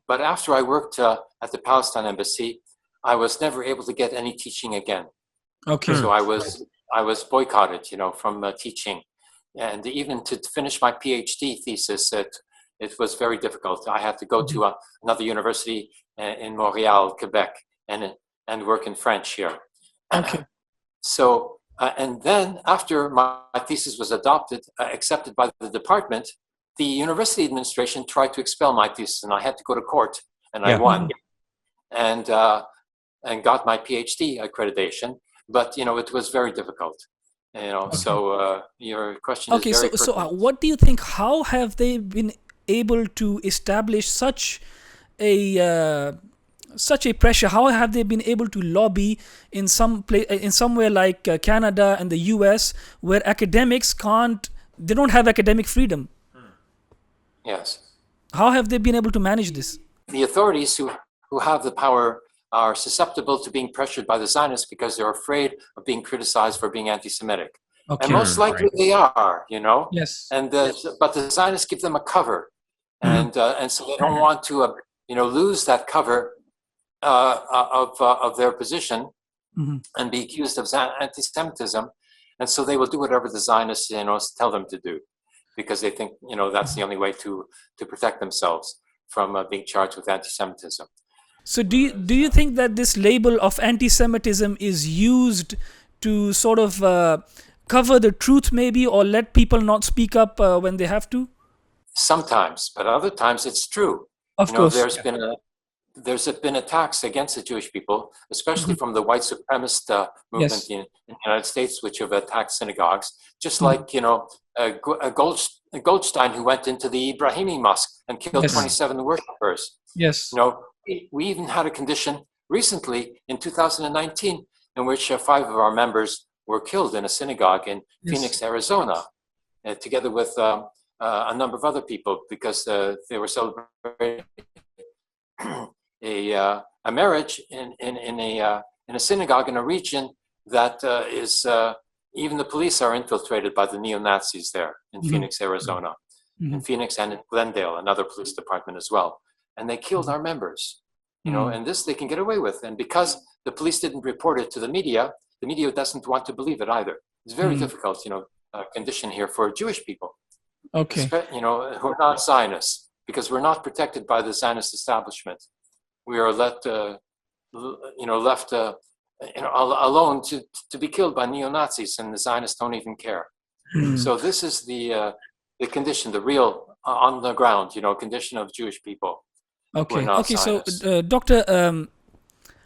Speaker 2: But after I worked at the Palestine Embassy, I was never able to get any teaching again.
Speaker 3: Okay.
Speaker 2: So I was boycotted, from teaching. And even to finish my PhD thesis, it was very difficult. I had to go to another university in Montréal, Quebec, and work in French here.
Speaker 3: Okay.
Speaker 2: So, and then after my thesis was accepted by the department, the university administration tried to expel my thesis, and I had to go to court, and I won, and got my PhD accreditation. But it was very difficult. So your question is very pertinent.
Speaker 3: So what do you think? How have they been able to establish such a pressure? How have they been able to lobby in somewhere like Canada and the US, where academics they don't have academic freedom?
Speaker 2: Yes.
Speaker 3: How have they been able to manage this?
Speaker 2: The authorities who have the power are susceptible to being pressured by the Zionists because they're afraid of being criticized for being anti-Semitic.
Speaker 3: Okay.
Speaker 2: And most likely they are,
Speaker 3: Yes.
Speaker 2: And but the Zionists give them a cover, and so they don't want to, lose that cover of their position and be accused of anti-Semitism, and so they will do whatever the Zionists, tell them to do, because they think, that's the only way to protect themselves from being charged with anti-Semitism.
Speaker 3: So do you think that this label of anti-Semitism is used to sort of cover the truth maybe, or let people not speak up when they have to?
Speaker 2: Sometimes, but other times it's true.
Speaker 3: Of course.
Speaker 2: There's been there's been attacks against the Jewish people, especially from the white supremacist movement in the United States, which have attacked synagogues, just like, Goldstein, who went into the Ibrahimi Mosque and killed 27 worshippers.
Speaker 3: Yes.
Speaker 2: We even had a condition recently in 2019 in which 5 of our members were killed in a synagogue in Phoenix, Arizona, together with a number of other people, because they were celebrating a marriage in a synagogue in a region that is even the police are infiltrated by the neo-Nazis there in Phoenix, Arizona, in Phoenix and in Glendale, another police department as well. And they killed our members, and this they can get away with. And because the police didn't report it to the media doesn't want to believe it either. It's very difficult, condition here for Jewish people,
Speaker 3: Okay.
Speaker 2: who are not Zionists, because we're not protected by the Zionist establishment. We are left alone to be killed by neo-Nazis, and the Zionists don't even care. So this is the condition, the real on the ground, condition of Jewish people.
Speaker 3: Okay. Okay. Zionists. So, Doctor,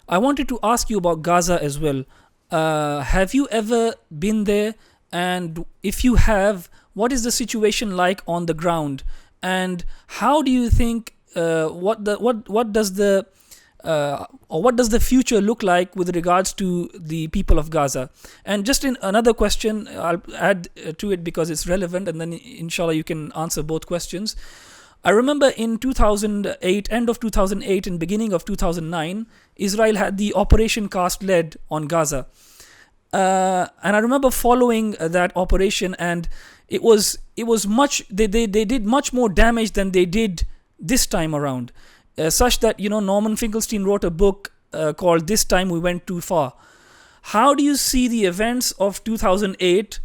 Speaker 3: I wanted to ask you about Gaza as well. Have you ever been there? And if you have, what is the situation like on the ground? And how do you think what does the future look like with regards to the people of Gaza? And just in another question, I'll add to it because it's relevant, and then inshallah you can answer both questions. I remember in 2008, end of 2008 and beginning of 2009, Israel had the Operation Cast Lead on Gaza. And I remember following that operation, and it was much, they did much more damage than they did this time around. Such that, Norman Finkelstein wrote a book called This Time We Went Too Far. How do you see the events of 2008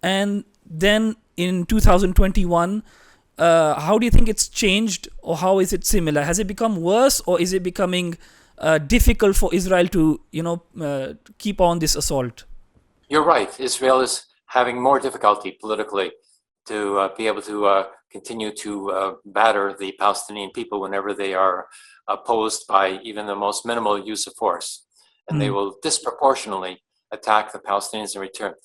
Speaker 3: and then in 2021? How do you think it's changed, or how is it similar? Has it become worse, or is it becoming difficult for Israel to, keep on this assault?
Speaker 2: You're right. Israel is having more difficulty politically to be able to continue to batter the Palestinian people whenever they are opposed by even the most minimal use of force. And they will disproportionately attack the Palestinians in return.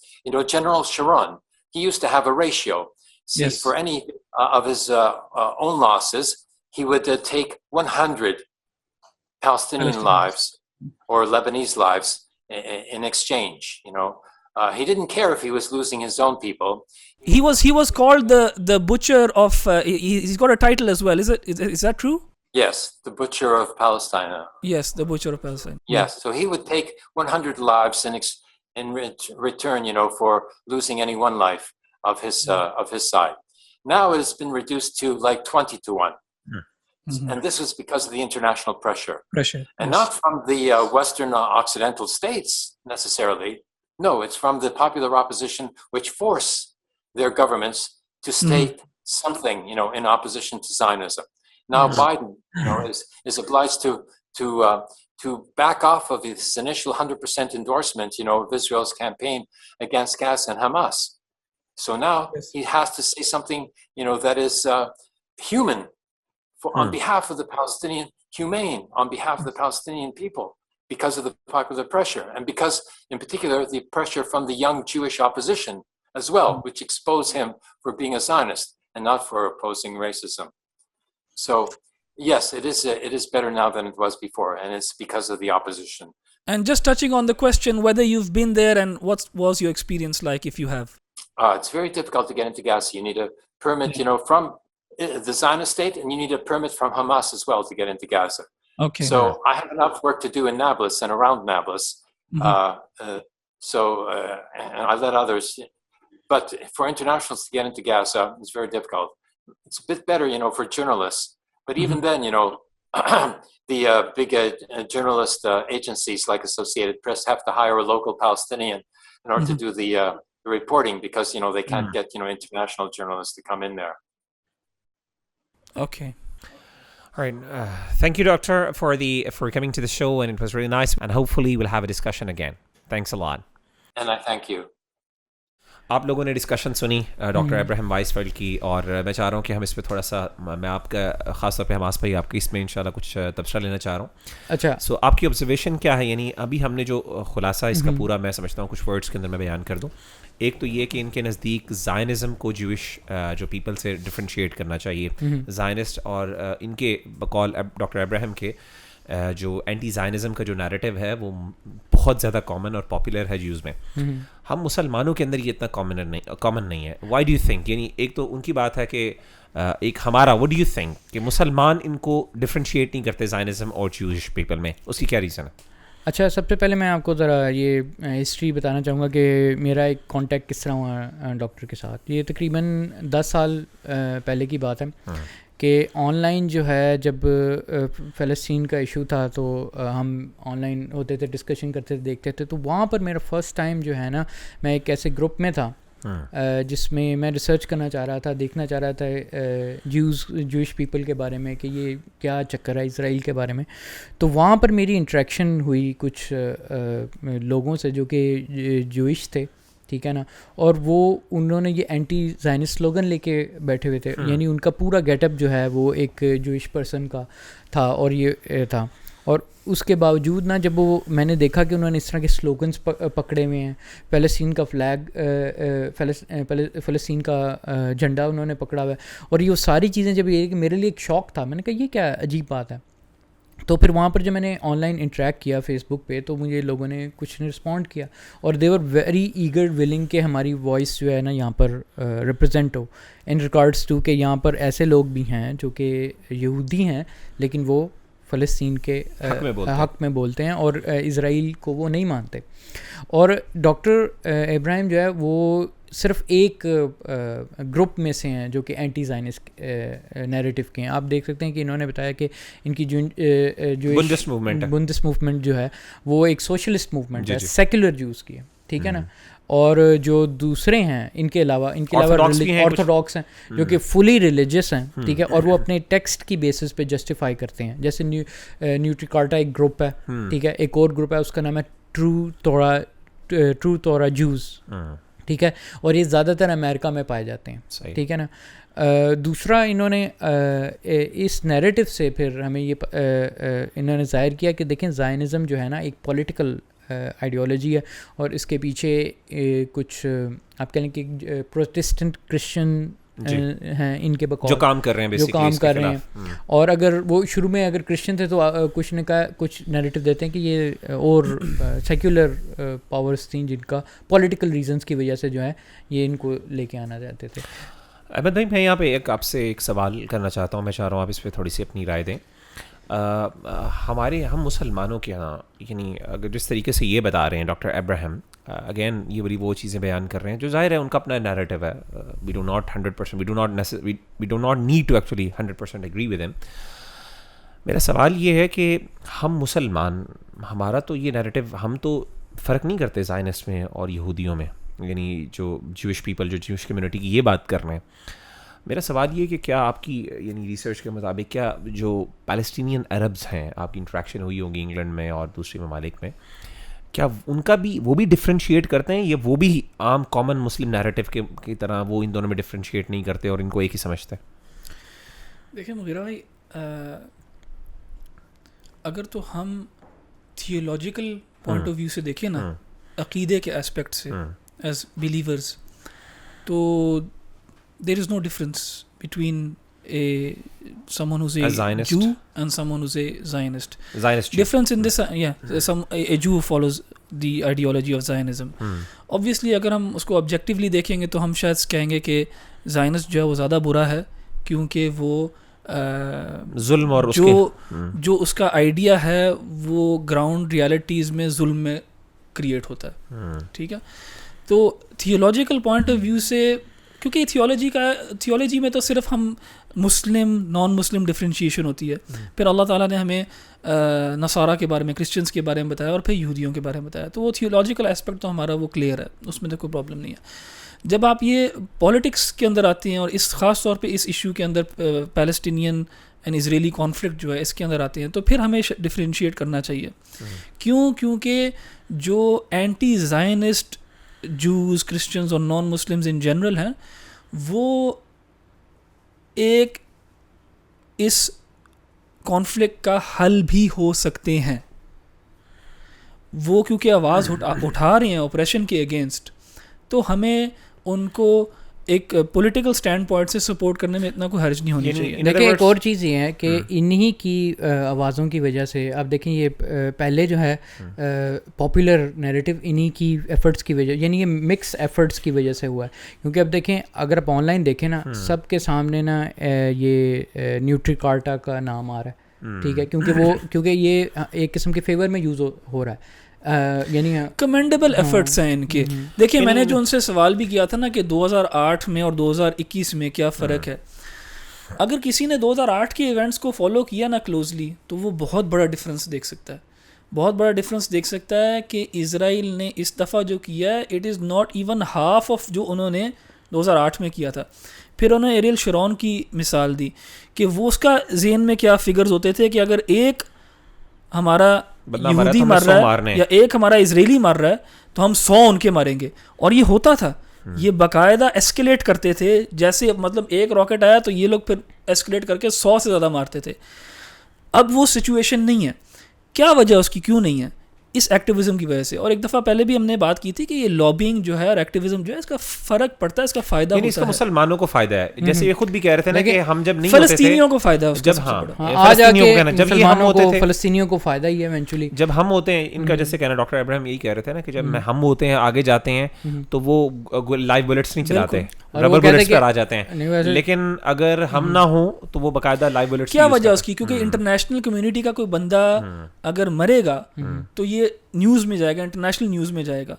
Speaker 2: General Sharon, he used to have a ratio. See, for any of his own losses, he would take 100 Palestinian lives or Lebanese lives in exchange. He didn't care if he was losing his own people.
Speaker 3: He was called the butcher of. He's got a title as well. Is that true?
Speaker 2: Yes, the butcher of Palestine.
Speaker 3: Yes, the butcher of Palestine.
Speaker 2: Yes, so he would take 100 lives in return, for losing any one life of his side. Now it has been reduced to like 20 to 1. And this is because of the international pressure. And not from the Western Occidental states necessarily. No, it's from the popular opposition, which force their governments to state something, in opposition to Zionism. Now Biden, is obliged to back off of his initial 100% endorsement, of Israel's campaign against Gaza and Hamas. So now he has to say something, that is human on behalf of the Palestinian, humane on behalf of the Palestinian people, because of the popular pressure, and because, in particular, the pressure from the young Jewish opposition as well, which expose him for being a Zionist and not for opposing racism. So, yes, it is better now than it was before, and it's because of the opposition.
Speaker 3: And just touching on the question whether you've been there and what was your experience like, if you have?
Speaker 2: It's very difficult to get into Gaza. You need a permit, from the Zionist state, and you need a permit from Hamas as well to get into Gaza.
Speaker 3: Okay.
Speaker 2: So I have enough work to do in Nablus and around Nablus. And I let others. But for internationals to get into Gaza, it's very difficult. It's a bit better, for journalists. But even then, the big journalist agencies like Associated Press have to hire a local Palestinian in order to do the reporting, because, they can't get, international journalists to come in there.
Speaker 3: Okay.
Speaker 1: All right. Thank you, Doctor, for coming to the show, and it was really nice. And hopefully we'll have a discussion again. Thanks a lot.
Speaker 2: And I thank you.
Speaker 1: آپ لوگوں نے discussion سنی doctor Ebrahim وائسفیلڈ کی, اور میں چاہ رہا ہوں کہ ہم اس پہ تھوڑا سا, میں آپ کا خاص طور پہ حماس بھائی آپ کی اس میں انشاءاللہ کچھ تبصرہ لینا چاہ رہا ہوں.
Speaker 4: اچھا,
Speaker 1: سو آپ کی آبزرویشن کیا ہے؟ یعنی ابھی ہم نے جو خلاصہ اس کا پورا میں سمجھتا ہوں کچھ ورڈس کے اندر میں بیان کر دوں. ایک تو یہ کہ ان کے نزدیک زائنزم کو جوش جو پیپل سے ڈفرینشیٹ کرنا چاہیے. زائنسٹ اور ان کے بقول ڈاکٹر ابراہیم کے جو اینٹی زائنزم کا جو نیریٹو ہے وہ بہت زیادہ کامن اور پاپولر ہے جیوز میں. ہم مسلمانوں کے اندر یہ اتنا کامن نہیں ہے. Why do you think? یعنی ایک تو ان کی بات ہے کہ ایک ہمارا وٹ ڈو یو تھنک کہ مسلمان ان کو ڈفرینشیٹ نہیں کرتے زائنزم اور جوش پیپل میں, اس کی کیا ریزن ہے؟
Speaker 4: اچھا, سب سے پہلے میں آپ کو ذرا یہ ہسٹری بتانا چاہوں گا کہ میرا ایک کانٹیکٹ کس طرح ہوا ڈاکٹر کے ساتھ. یہ تقریباً 10 سال پہلے کی بات ہے کہ آن لائن جو ہے, جب فلسطین کا ایشو تھا تو ہم آن لائن ہوتے تھے, ڈسکشن کرتے تھے, دیکھتے تھے. تو وہاں پر میرا فرسٹ ٹائم جو ہے نا, میں ایک ایسے گروپ میں تھا جس میں میں ریسرچ کرنا چاہ رہا تھا, دیکھنا چاہ رہا تھا جوش پیپل کے بارے میں کہ یہ کیا چکر ہے اسرائیل کے بارے میں. تو وہاں پر میری انٹریکشن ہوئی کچھ لوگوں سے جو کہ جوش تھے, ٹھیک ہے نا, اور وہ انہوں نے یہ اینٹی زائنسٹ سلوگن لے کے بیٹھے ہوئے تھے. یعنی ان کا پورا گیٹ اپ جو ہے وہ ایک جوش پرسن کا تھا اور یہ تھا. اور اس کے باوجود نا, جب وہ میں نے دیکھا کہ انہوں نے اس طرح کے سلوگنس پکڑے ہوئے ہیں, فلسطین کا فلیگ, فلسطین کا جھنڈا انہوں نے پکڑا ہوا ہے, اور یہ ساری چیزیں جب یہ کہ میرے لیے ایک شوق تھا. میں نے کہا یہ کیا عجیب بات ہے. تو پھر وہاں پر جب میں نے آن لائن انٹریکٹ کیا فیس بک پہ, تو مجھے لوگوں نے کچھ نے رسپونڈ کیا, اور دے ور ویری ایگر ولنگ کہ ہماری وائس جو ہے نا یہاں پر ریپرزینٹ ہو ان ریکارڈس ٹو کہ یہاں پر ایسے لوگ بھی ہیں جو کہ یہودی ہیں لیکن وہ فلسطین کے حق میں بولتے ہیں اور اسرائیل کو وہ نہیں مانتے. اور ڈاکٹر ابراہیم جو ہے وہ صرف ایک گروپ میں سے ہیں جو کہ اینٹی زائنسٹ نیریٹو کے ہیں. آپ دیکھ سکتے ہیں کہ انہوں نے بتایا کہ ان کی جو بندس موومنٹ جو ہے وہ ایک سوشلسٹ موومنٹ ہے, سیکولر جوز کی ہے, ٹھیک ہے نا. اور جو دوسرے ہیں ان کے علاوہ آرتھوڈاکس ہیں جو کہ فلی ریلیجیس ہیں, ٹھیک ہے, اور وہ اپنے ٹیکسٹ کی بیسس پہ جسٹیفائی کرتے ہیں. جیسے نیوٹریکارٹا ایک گروپ ہے, ٹھیک ہے, ایک اور گروپ ہے اس کا نام ہے ٹرو تورا جوز, ٹھیک ہے, اور یہ زیادہ تر امریکہ میں پائے جاتے ہیں, ٹھیک ہے نا. دوسرا انہوں نے اس نیریٹو سے پھر ہمیں یہ انہوں نے ظاہر کیا کہ دیکھیں زائنزم جو ہے نا ایک پولیٹیکل آئیڈیالوجی ہے, اور اس کے پیچھے کچھ آپ کہہ لیں کہ پروٹسٹنٹ کرسچن ہیں ان کے بقول
Speaker 1: جو کام کر رہے ہیں,
Speaker 4: اور اگر وہ شروع میں اگر کرسچن تھے تو کچھ نے کہا, کچھ نیریٹو دیتے ہیں کہ یہ اور سیکولر پاورز تھیں جن کا پولیٹیکل ریزنس کی وجہ سے جو ہے یہ ان کو لے کے آنا چاہتے تھے.
Speaker 1: احمد بھائی, میں یہاں پہ آپ سے ایک سوال کرنا چاہتا ہوں, میں چاہ رہا ہوں آپ اس پہ تھوڑی سی اپنی رائے دیں. ہم مسلمانوں کے یہاں یعنی اگر جس طریقے سے یہ بتا رہے ہیں ڈاکٹر ابراہیم, اگین یہ بڑی وہ چیزیں بیان کر رہے ہیں جو ظاہر ہے ان کا اپنا نیریٹو ہے. We do not need to actually 100% agree with them. میرا سوال یہ ہے کہ ہم مسلمان, ہمارا تو یہ نیریٹو, ہم تو فرق نہیں کرتے زائنسٹ میں اور یہودیوں میں, یعنی جو جوش پیپل, جو جوش کمیونٹی کی یہ بات کر رہے ہیں. میرا سوال یہ کہ کیا آپ کی یعنی ریسرچ کے مطابق کیا جو پیلسٹینین عربز ہیں, آپ کی انٹریکشن ہوئی ہوگی انگلینڈ میں اور دوسرے ممالک میں, کیا ان کا بھی وہ بھی ڈفرینشیٹ کرتے ہیں, یا وہ بھی عام کامن مسلم نیریٹو کی طرح وہ ان دونوں میں ڈفرینشیٹ نہیں کرتے اور ان کو ایک ہی سمجھتے ہیں؟
Speaker 3: دیکھیں مغیرہ بھائی, اگر تو ہم تھیولوجیکل پوائنٹ آف ویو سے دیکھیں نا, عقیدے کے اسپیکٹ سے ایز بلیورز, تو there is no difference between someone who's a Jew and someone who's a Zionist. Difference in this, a Jew follows the ideology of Zionism. Obviously اگر ہم اس کو objectively دیکھیں گے تو ہم شاید کہیں گے کہ Zionist جو ہے وہ زیادہ برا ہے, کیونکہ وہ
Speaker 1: ظلم اور
Speaker 3: جو اس کا آئیڈیا ہے وہ گراؤنڈ ریالٹیز میں ظلم میں کریٹ ہوتا ہے, ٹھیک ہے. تو تھیولوجیکل پوائنٹ آف ویو سے, کیونکہ تھیولوجی میں تو صرف ہم مسلم نان مسلم ڈفرینشیشن ہوتی ہے, پھر اللہ تعالیٰ نے ہمیں نصارہ کے بارے میں, کرسچنس کے بارے میں بتایا, اور پھر یہودیوں کے بارے میں بتایا, تو وہ تھیولوجیکل اسپیکٹ تو ہمارا وہ کلیئر ہے, اس میں تو کوئی پرابلم نہیں ہے. جب آپ یہ پولیٹکس کے اندر آتے ہیں اور اس خاص طور پہ اس ایشو کے اندر پیلسٹینین اینڈ اسرائیلی کانفلکٹ جو ہے اس کے اندر آتے ہیں, تو پھر ہمیں ڈفرینشیٹ کرنا چاہیے. کیونکہ جو اینٹی زائنسٹ جوز کرسچنز اور نان مسلمز ان جنرل ہیں وہ ایک اس کانفلکٹ کا حل بھی ہو سکتے ہیں. وہ کیونکہ آواز اٹھا رہے ہیں اوپریشن کے اگینسٹ, تو ہمیں ان کو ایک پولیٹیکل سٹینڈ پوائنٹ سے سپورٹ کرنے میں اتنا کوئی حرج نہیں ہونی چاہیے.
Speaker 4: دیکھیں ایک اور چیز یہ ہے کہ انہی کی آوازوں کی وجہ سے اب دیکھیں یہ پہلے جو ہے پاپولر نیریٹو انہی کی ایفرٹس کی وجہ, یعنی یہ مکس ایفرٹس کی وجہ سے ہوا ہے. کیونکہ اب دیکھیں اگر آپ آن لائن دیکھیں نا سب کے سامنے نا یہ نیوٹری کارٹا کا نام آ رہا ہے, ٹھیک ہے, کیونکہ یہ ایک قسم کے فیور میں یوز ہو رہا ہے, یعنی
Speaker 3: کمینڈیبل ایفرٹس ہیں ان کے. دیکھیں میں نے جو ان سے سوال بھی کیا تھا نا کہ 2008 میں اور 2021 میں کیا فرق ہے, اگر کسی نے 2008 کے ایونٹس کو فالو کیا نا کلوزلی تو وہ بہت بڑا ڈفرینس دیکھ سکتا ہے, بہت بڑا ڈفرینس دیکھ سکتا ہے کہ اسرائیل نے اس دفعہ جو کیا ہے it is not even half of جو انہوں نے 2008 میں کیا تھا. پھر انہوں نے ایریل شرون کی مثال دی کہ وہ اس کا ذہن میں کیا فگرز ہوتے تھے کہ اگر ایک ہمارا یہودی مار رہا ہے یا ایک ہمارا اسرائیلی مار رہا ہے تو ہم 100 ان کے ماریں گے, اور یہ ہوتا تھا. یہ باقاعدہ ایسکیلیٹ کرتے تھے, جیسے مطلب ایک راکٹ آیا تو یہ لوگ پھر ایسکیلیٹ کر کے 100 سے زیادہ مارتے تھے. اب وہ سچویشن نہیں ہے. کیا وجہ اس کی کیوں نہیں ہے؟ اس ایکٹیویزم کی وجہ سے. اور ایک دفعہ پہلے بھی ہم نے بات کی تھی کہ یہ لابینگ جو ہے اور ایکٹیویزم جو ہے اس کا فرق پڑتا ہے, اس کا فائدہ ہوتا ہے.
Speaker 1: اس کا مسلمانوں کو فائدہ ہے, جیسے یہ خود بھی کہہ رہے تھے نا کہ ہم جب نہیں
Speaker 3: فلسطینیوں کو فائدہ ہے,
Speaker 1: جب
Speaker 4: آج آ کے مسلمانوں کو فلسطینیوں کو فائدہ ہی ہے ایونچولی.
Speaker 1: جب ہم ہوتے ہیں ان کا جیسے کہنا ڈاکٹر ابراہیم یہی کہہ رہے تھے نا کہ جب ہم ہوتے ہیں آگے جاتے ہیں تو وہ لائیو بلٹس نہیں چلاتے, ربر بلٹس پر آ جاتے ہیں, لیکن اگر ہم نہ ہوں تو وہ باقاعدہ لائیو بلٹس.
Speaker 3: کیا وجہ اس کی؟ کیونکہ انٹرنیشنل کمیونٹی کا کوئی بندہ اگر مرے گا تو یہ نیوز میں جائے گا, انٹرنیشنل نیوز میں جائے گا.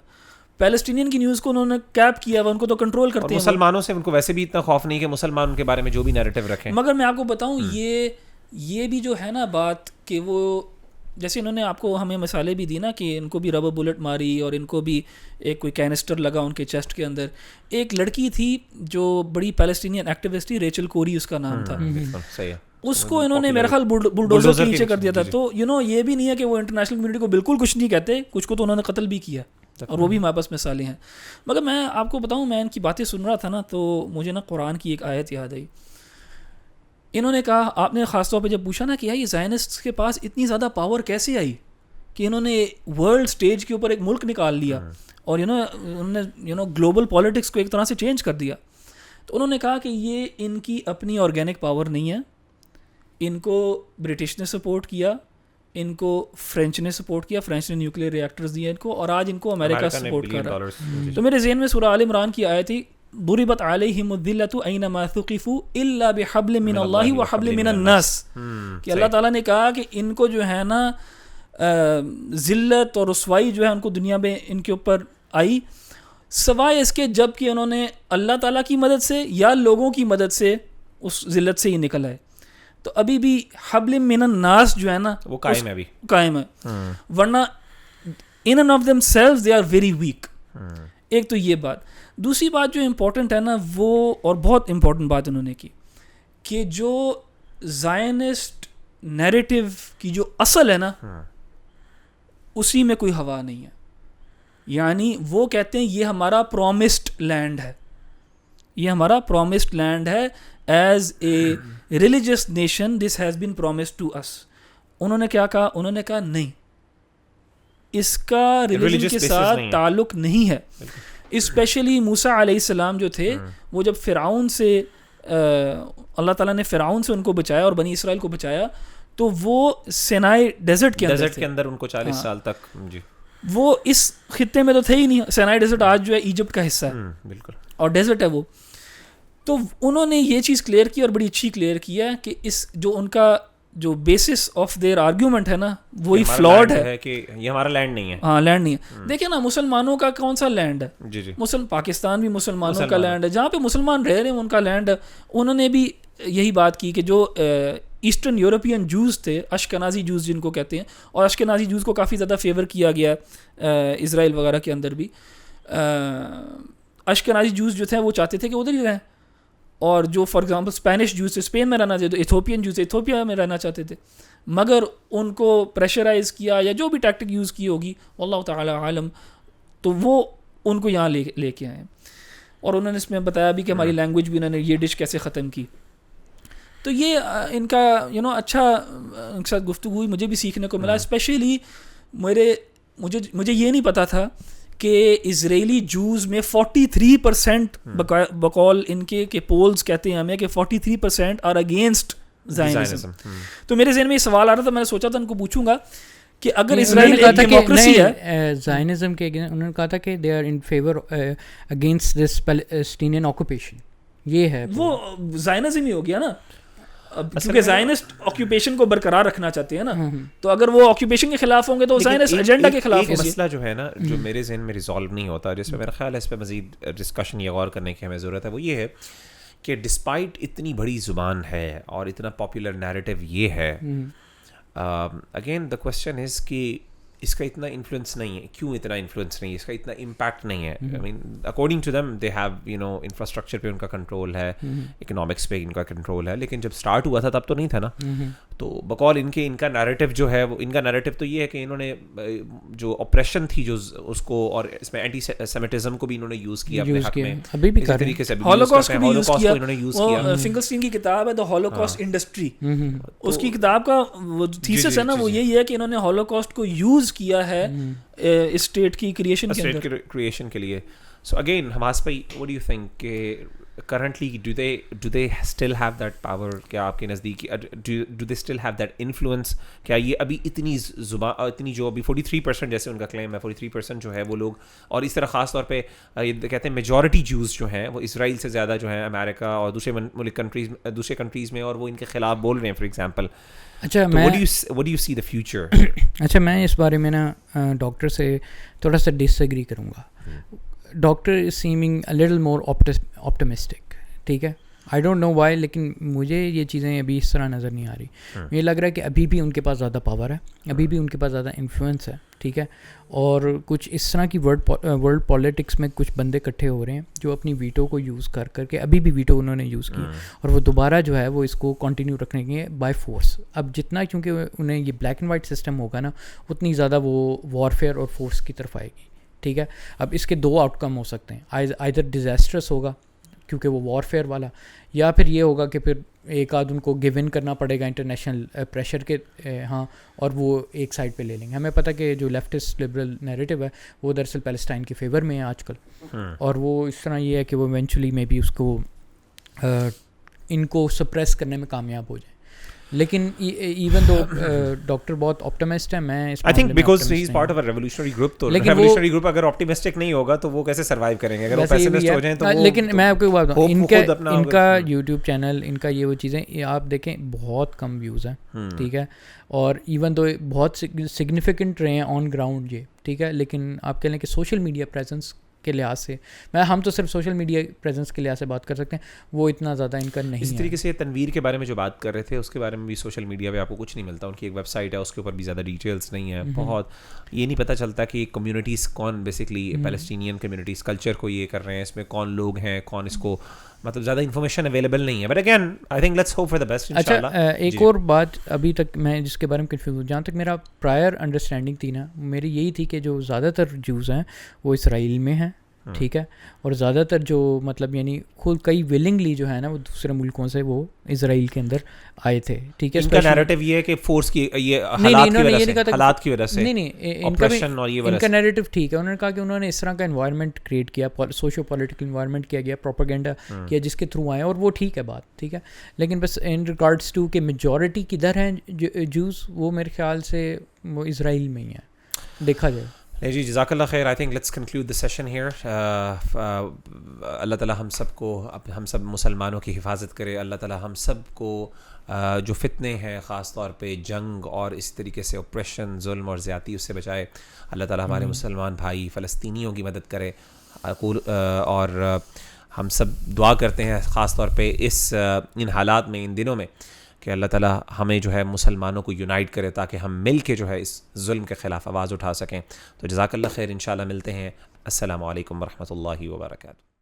Speaker 3: پیلسٹینین کی نیوز کو انہوں نے کیپ کیا ہوا, ان کو تو کنٹرول کرتے ہیں.
Speaker 1: مسلمانوں سے ان کو ویسے بھی اتنا خوف نہیں کہ مسلمان ان کے بارے میں جو بھی نیریٹو رکھیں.
Speaker 3: مگر میں آپ کو بتاؤں یہ بھی جو ہے نا بات کہ وہ جیسے انہوں نے آپ کو ہمیں مثالیں بھی دی نا کہ ان کو بھی ربر بلٹ ماری اور ان کو بھی ایک کوئی کینسٹر لگا ان کے چیسٹ کے اندر. ایک لڑکی تھی جو بڑی پیلسٹینین ایکٹیوسٹ تھی, ریچل کوری اس کا نام تھا, اس کو انہوں نے میرا خیال بلڈوزر کے نیچے کر دیا تھا. تو یہ بھی نہیں ہے کہ وہ انٹرنیشنل کمیونٹی کو بالکل کچھ نہیں کہتے, کچھ کو تو انہوں نے قتل بھی کیا, اور وہ بھی ہمارے پاس مثالیں ہیں. مگر میں آپ کو بتاؤں, میں ان کی باتیں سن رہا تھا نا تو مجھے نا قرآن کی ایک آیت یاد آئی. انہوں نے کہا, آپ نے خاص طور پہ جب پوچھا نا کہ یہ زائنسٹ کے پاس اتنی زیادہ پاور کیسے آئی کہ انہوں نے ورلڈ سٹیج کے اوپر ایک ملک نکال لیا اور انہوں نے گلوبل پالیٹکس کو ایک طرح سے چینج کر دیا. تو انہوں نے کہا کہ یہ ان کی اپنی آرگینک پاور نہیں ہے, ان کو برٹش نے سپورٹ کیا, ان کو فرینچ نے سپورٹ کیا, فرینچ نے نیوکلیئر ریئیکٹرز دیے ان کو, اور آج ان کو امریکہ سپورٹ کر رہا ہے. تو میرے ذہن میں سورہ آل عمران کی آیت تھی, ضربت علیہم الذلۃ اینما ثقفوا الا بحبل من اللہ وحبل من الناس, کہ اللہ تعالیٰ نے کہا کہ ان کو جو ہے نا ذلت اور رسوائی جو ہے ان کو دنیا میں ان کے اوپر آئی, سوائے اس کے جب کہ انہوں نے اللہ تعالیٰ کی مدد سے یا لوگوں کی مدد سے اس ذلت سے ہی نکل آئے. تو ابھی بھی حبل من الناس جو ہے نا
Speaker 1: وہ قائم ہے, ابھی
Speaker 3: قائم ہے, ورنہ in end of them self they are very weak. ایک تو یہ بات. دوسری بات جو امپورٹنٹ ہے نا, وہ اور بہت امپورٹنٹ بات انہوں نے کی کہ جو زائنسٹ نیریٹو کی جو اصل ہے نا اسی میں کوئی ہوا نہیں ہے. یعنی وہ کہتے ہیں یہ ہمارا پرومسڈ لینڈ ہے, یہ ہمارا پرومسڈ لینڈ ہے, as a religious nation this has been promised to us. انہوں نے کیا کہا؟ انہوں نے کہا نہیں, اس کا ریلیجن کے ساتھ تعلق نہیں ہے. اسپیشلی موسیٰ علیہ السلام جو تھے وہ جب فرعون سے اللہ تعالیٰ نے فرعون سے ان کو بچایا اور بنی اسرائیل کو بچایا تو وہ سینائی ڈیزرٹ کے اندر
Speaker 1: ان کو 40 سال تک, جی
Speaker 3: وہ اس خطے میں تو تھے ہی نہیں. سینائی ڈیزرٹ آج جو ہے ایجپٹ کا حصہ ہے,
Speaker 1: بالکل, اور
Speaker 3: ڈیزرٹ ہے وہ. تو انہوں نے یہ چیز کلیئر کی اور بڑی اچھی کلیئر کیا کہ اس جو ان کا جو بیسس آف دیئر آرگیومنٹ ہے نا وہی فلاڈ ہے کہ
Speaker 1: یہ ہمارا لینڈ نہیں ہے.
Speaker 3: ہاں, لینڈ نہیں ہے. دیکھیں نا مسلمانوں کا کون سا لینڈ ہے؟
Speaker 1: جی جی,
Speaker 3: پاکستان بھی مسلمانوں کا لینڈ ہے, جہاں پہ مسلمان رہ رہے ہیں ان کا لینڈ ہے. انہوں نے بھی یہی بات کی کہ جو ایسٹرن یورپین جوز تھے, اشکنازی جوز جن کو کہتے ہیں, اور اشکنازی جوز کو کافی زیادہ فیور کیا گیا اسرائیل وغیرہ کے اندر بھی. اشکنازی جوز جو تھے وہ چاہتے تھے کہ ادھر ہی رہیں, اور جو فار ایگزامپل اسپینش جوز تھے اسپین میں رہنا چاہتے تھے, ایتھوپین جوز ایتھوپیا میں رہنا چاہتے تھے, مگر ان کو پریشرائز کیا یا جو بھی ٹیکٹک یوز کی ہوگی واللہ تعالی عالم, تو وہ ان کو یہاں لے کے آئے. اور انہوں نے اس میں بتایا بھی کہ ہماری لینگویج بھی انہوں نے یہ ڈش کیسے ختم کی. تو یہ ان کا اچھا ان کے ساتھ گفتگو ہوئی, مجھے بھی سیکھنے کو ملا. اسپیشلی مجھے یہ نہیں پتا تھا کہ اسرائیلی جوز میں 43% بقول ان کے پولز کہتے ہیں ہمیں کہ 43% آر اگینسٹ زائنزم. تو میرے ذہن میں یہ سوال آ رہا تھا, میں نے سوچا تھا ان کو پوچھوں گا کہ اگر اسرائیل ایک ڈیموکریسی ہے,
Speaker 4: زائنزم کے انہوں نے کہا تھا کہ they are in favour against this Palestinian occupation. یہ ہے
Speaker 3: وہ زائنزم ہی ہو گیا نا, کیونکہ زائنسٹ آکوپیشن کو برقرار رکھنا چاہتے ہیں نا, تو اگر وہ آکوپیشن کے خلاف ہوں گے تو زائنسٹ ایجنڈا کے خلاف ہوگی.
Speaker 1: مسئلہ جو ہے نا جو میرے ذہن میں ریزالو نہیں ہوتا, جس پہ میرا خیال ہے اس پہ مزید ڈسکشن یا غور کرنے کی ہمیں ضرورت ہے, وہ یہ ہے کہ ڈسپائٹ اتنی بڑی زبان ہے اور اتنا پاپولر نیریٹو یہ ہے, اگین دا کوشچن از کہ اس کا اتنا انفلوئنس نہیں ہے. کیوں اتنا انفلوئنس نہیں ہے, اس کا اتنا امپیکٹ نہیں ہے؟ I mean according to them they have infrastructure پہ ان کا کنٹرول ہے, اکنامکس پہ ان کا کنٹرول ہے, لیکن جب اسٹارٹ ہوا تھا تب تو نہیں تھا نا. تو بقول ان کا نیریٹو جو ہے وہ ان کا نیریٹو تو یہ ہے کہ انہوں نے جو اپریشن تھی جو اس کو, اور اس میں اینٹی سیمیٹزم کو بھی انہوں نے یوز کیا اپنے حق میں,
Speaker 4: ابھی بھی
Speaker 1: اسی طریقے سے
Speaker 3: ہولوکاسٹ کو بھی یوز کیا.
Speaker 1: انہوں نے یوز کیا.
Speaker 3: فنگلسٹین کی کتاب ہے دا ہولوکاسٹ انڈسٹری, اس کی کتاب کا وہ تھیسس ہے نا, وہ یہی ہے کہ انہوں نے ہولوکاسٹ کو یوز کیا ہے اسٹیٹ کی
Speaker 1: کریشن کے لیے. سو اگین ہمارے پہ what do you think کہ currently do they still have that power? کیا آپ کے نزدیک do they still have that influence? کیا یہ ابھی اتنی جو ابھی 43% جیسے ان کا کلیم ہے 43% جو ہے وہ لوگ, اور اس طرح خاص طور پہ کہتے ہیں میجورٹی جوز جو ہیں وہ اسرائیل سے زیادہ جو ہیں امریکہ اور دوسرے کنٹریز میں, اور وہ ان کے خلاف بول رہے ہیں فار ایگزامپل.
Speaker 4: اچھا
Speaker 1: what do you see the future?
Speaker 4: اچھا میں اس بارے میں نا ڈاکٹر سے تھوڑا سا ڈس ایگری کروں گا. Doctor is seeming a little more optimistic, ٹھیک ہے, آئی ڈونٹ نو وائی, لیکن مجھے یہ چیزیں ابھی اس طرح نظر نہیں آ رہی. مجھے لگ رہا ہے کہ ابھی بھی ان کے پاس زیادہ پاور ہے, ابھی بھی ان کے پاس زیادہ انفلوئنس ہے, ٹھیک ہے, اور کچھ اس طرح کی ورلڈ پالیٹکس میں کچھ بندے اکٹھے ہو رہے ہیں جو اپنی ویٹو کو یوز کر کے, ابھی بھی ویٹو انہوں نے یوز کی, اور وہ دوبارہ جو ہے وہ اس کو کنٹینیو رکھنے کے بائی فورس. اب جتنا کیونکہ انہیں یہ بلیک اینڈ وائٹ سسٹم ہوگا نا, اتنی زیادہ وہ وارفیئر اور فورس کی طرف آئے گی, ٹھیک ہے. اب اس کے 2 آؤٹ کم ہو سکتے ہیں, آئدر ڈیزاسٹرس ہوگا کیونکہ وہ وارفیئر والا, یا پھر یہ ہوگا کہ پھر ایک آدھ ان کو گیو ان کرنا پڑے گا انٹرنیشنل پریشر کے, ہاں, اور وہ ایک سائڈ پہ لے لیں گے. ہمیں پتہ کہ جو لیفٹسٹ لبرل نیریٹو ہے وہ دراصل پیلسٹائن کے فیور میں ہے آج کل, اور وہ اس طرح یہ ہے کہ وہ ایونچولی میں بھی اس کو ان کو سپریس کرنے میں کامیاب ہو جائے. لیکن ایون دو ڈاکٹر بہت آپٹمسٹ ہے, میں
Speaker 1: I think because he is part of a revolutionary group, تو revolutionary group اگر optimistic نہیں ہوگا تو وہ کیسے سروائیو کریں گے؟ اگر وہ pessimist ہو جائیں تو وہ,
Speaker 4: لیکن میں آپ کو بات بتاؤں, ان کا یوٹیوب چینل, ان کا یہ وہ چیزیں آپ دیکھیں بہت کم ویوز ہیں, ٹھیک ہے, اور ایون دو بہت سگنیفیکنٹ رہے ہیں آن گراؤنڈ یہ, ٹھیک ہے, لیکن آپ کہہ لیں کہ سوشل میڈیا پریزنس کے لحاظ سے, ہم تو صرف سوشل میڈیا پریزنس کے لحاظ سے بات کر سکتے ہیں, وہ اتنا زیادہ ان کا نہیں ہے.
Speaker 1: اسی طریقے سے تنویر کے بارے میں جو بات کر رہے تھے اس کے بارے میں بھی سوشل میڈیا پہ آپ کو کچھ نہیں ملتا. ان کی ایک ویب سائٹ ہے, اس کے اوپر بھی زیادہ ڈیٹیلس نہیں ہے, بہت یہ نہیں پتہ چلتا کہ کمیونٹیز کون بیسکلی پیلسٹینین کمیونٹیز کلچر کو یہ کر رہے ہیں, اس میں کون لوگ ہیں, کون اس کو, مطلب زیادہ انفارمیشن اویلیبل نہیں ہے. But again I think let's hope for the best انشاءاللہ.
Speaker 4: ایک اور بات ابھی تک میں جس کے بارے میں کنفیوز ہوں, جہاں تک میرا پرائر انڈرسٹینڈنگ تھی نا, میری یہی تھی کہ جو زیادہ تر جوز ہیں وہ اسرائیل میں ہیں, ٹھیک ہے, اور زیادہ تر جو مطلب یعنی خود کئی ولنگلی جو ہے نا وہ دوسرے ملکوں سے وہ اسرائیل کے اندر آئے تھے, ٹھیک ہے.
Speaker 1: ان کا نیریٹو یہ ہے کہ فورس کی یہ حالات کی وجہ سے,
Speaker 4: نہیں, ان کا نیریٹو ٹھیک ہے. انہوں نے کہا کہ انہوں نے اس طرح کا انوائرمنٹ کریٹ کیا, سوشو پولیٹیکل انوائرمنٹ کیا گیا, پروپیگنڈا کیا جس کے تھرو آئے, اور وہ ٹھیک ہے بات, ٹھیک ہے, لیکن بس ان ریگارڈس ٹو کہ میجورٹی کدھر ہیں جوز, وہ میرے خیال سے وہ اسرائیل میں ہی ہیں, دیکھا جائے.
Speaker 1: جی جزاک اللہ خیر. I think let's conclude the session here. اللہ تعالیٰ ہم سب کو, ہم سب مسلمانوں کی حفاظت کرے. اللہ تعالیٰ ہم سب کو جو فتنے ہیں خاص طور پہ جنگ اور اس طریقے سے اپریشن, ظلم اور زیادتی, اس سے بچائے. اللہ تعالیٰ ہمارے مسلمان بھائی فلسطینیوں کی مدد کرے. اور ہم سب دعا کرتے ہیں خاص طور پہ ان حالات میں, ان دنوں میں, کہ اللہ تعالیٰ ہمیں جو ہے مسلمانوں کو یونائٹ کرے تاکہ ہم مل کے جو ہے اس ظلم کے خلاف آواز اٹھا سکیں. تو جزاک اللہ خیر. انشاءاللہ ملتے ہیں. السلام علیکم ورحمۃ اللہ وبرکاتہ.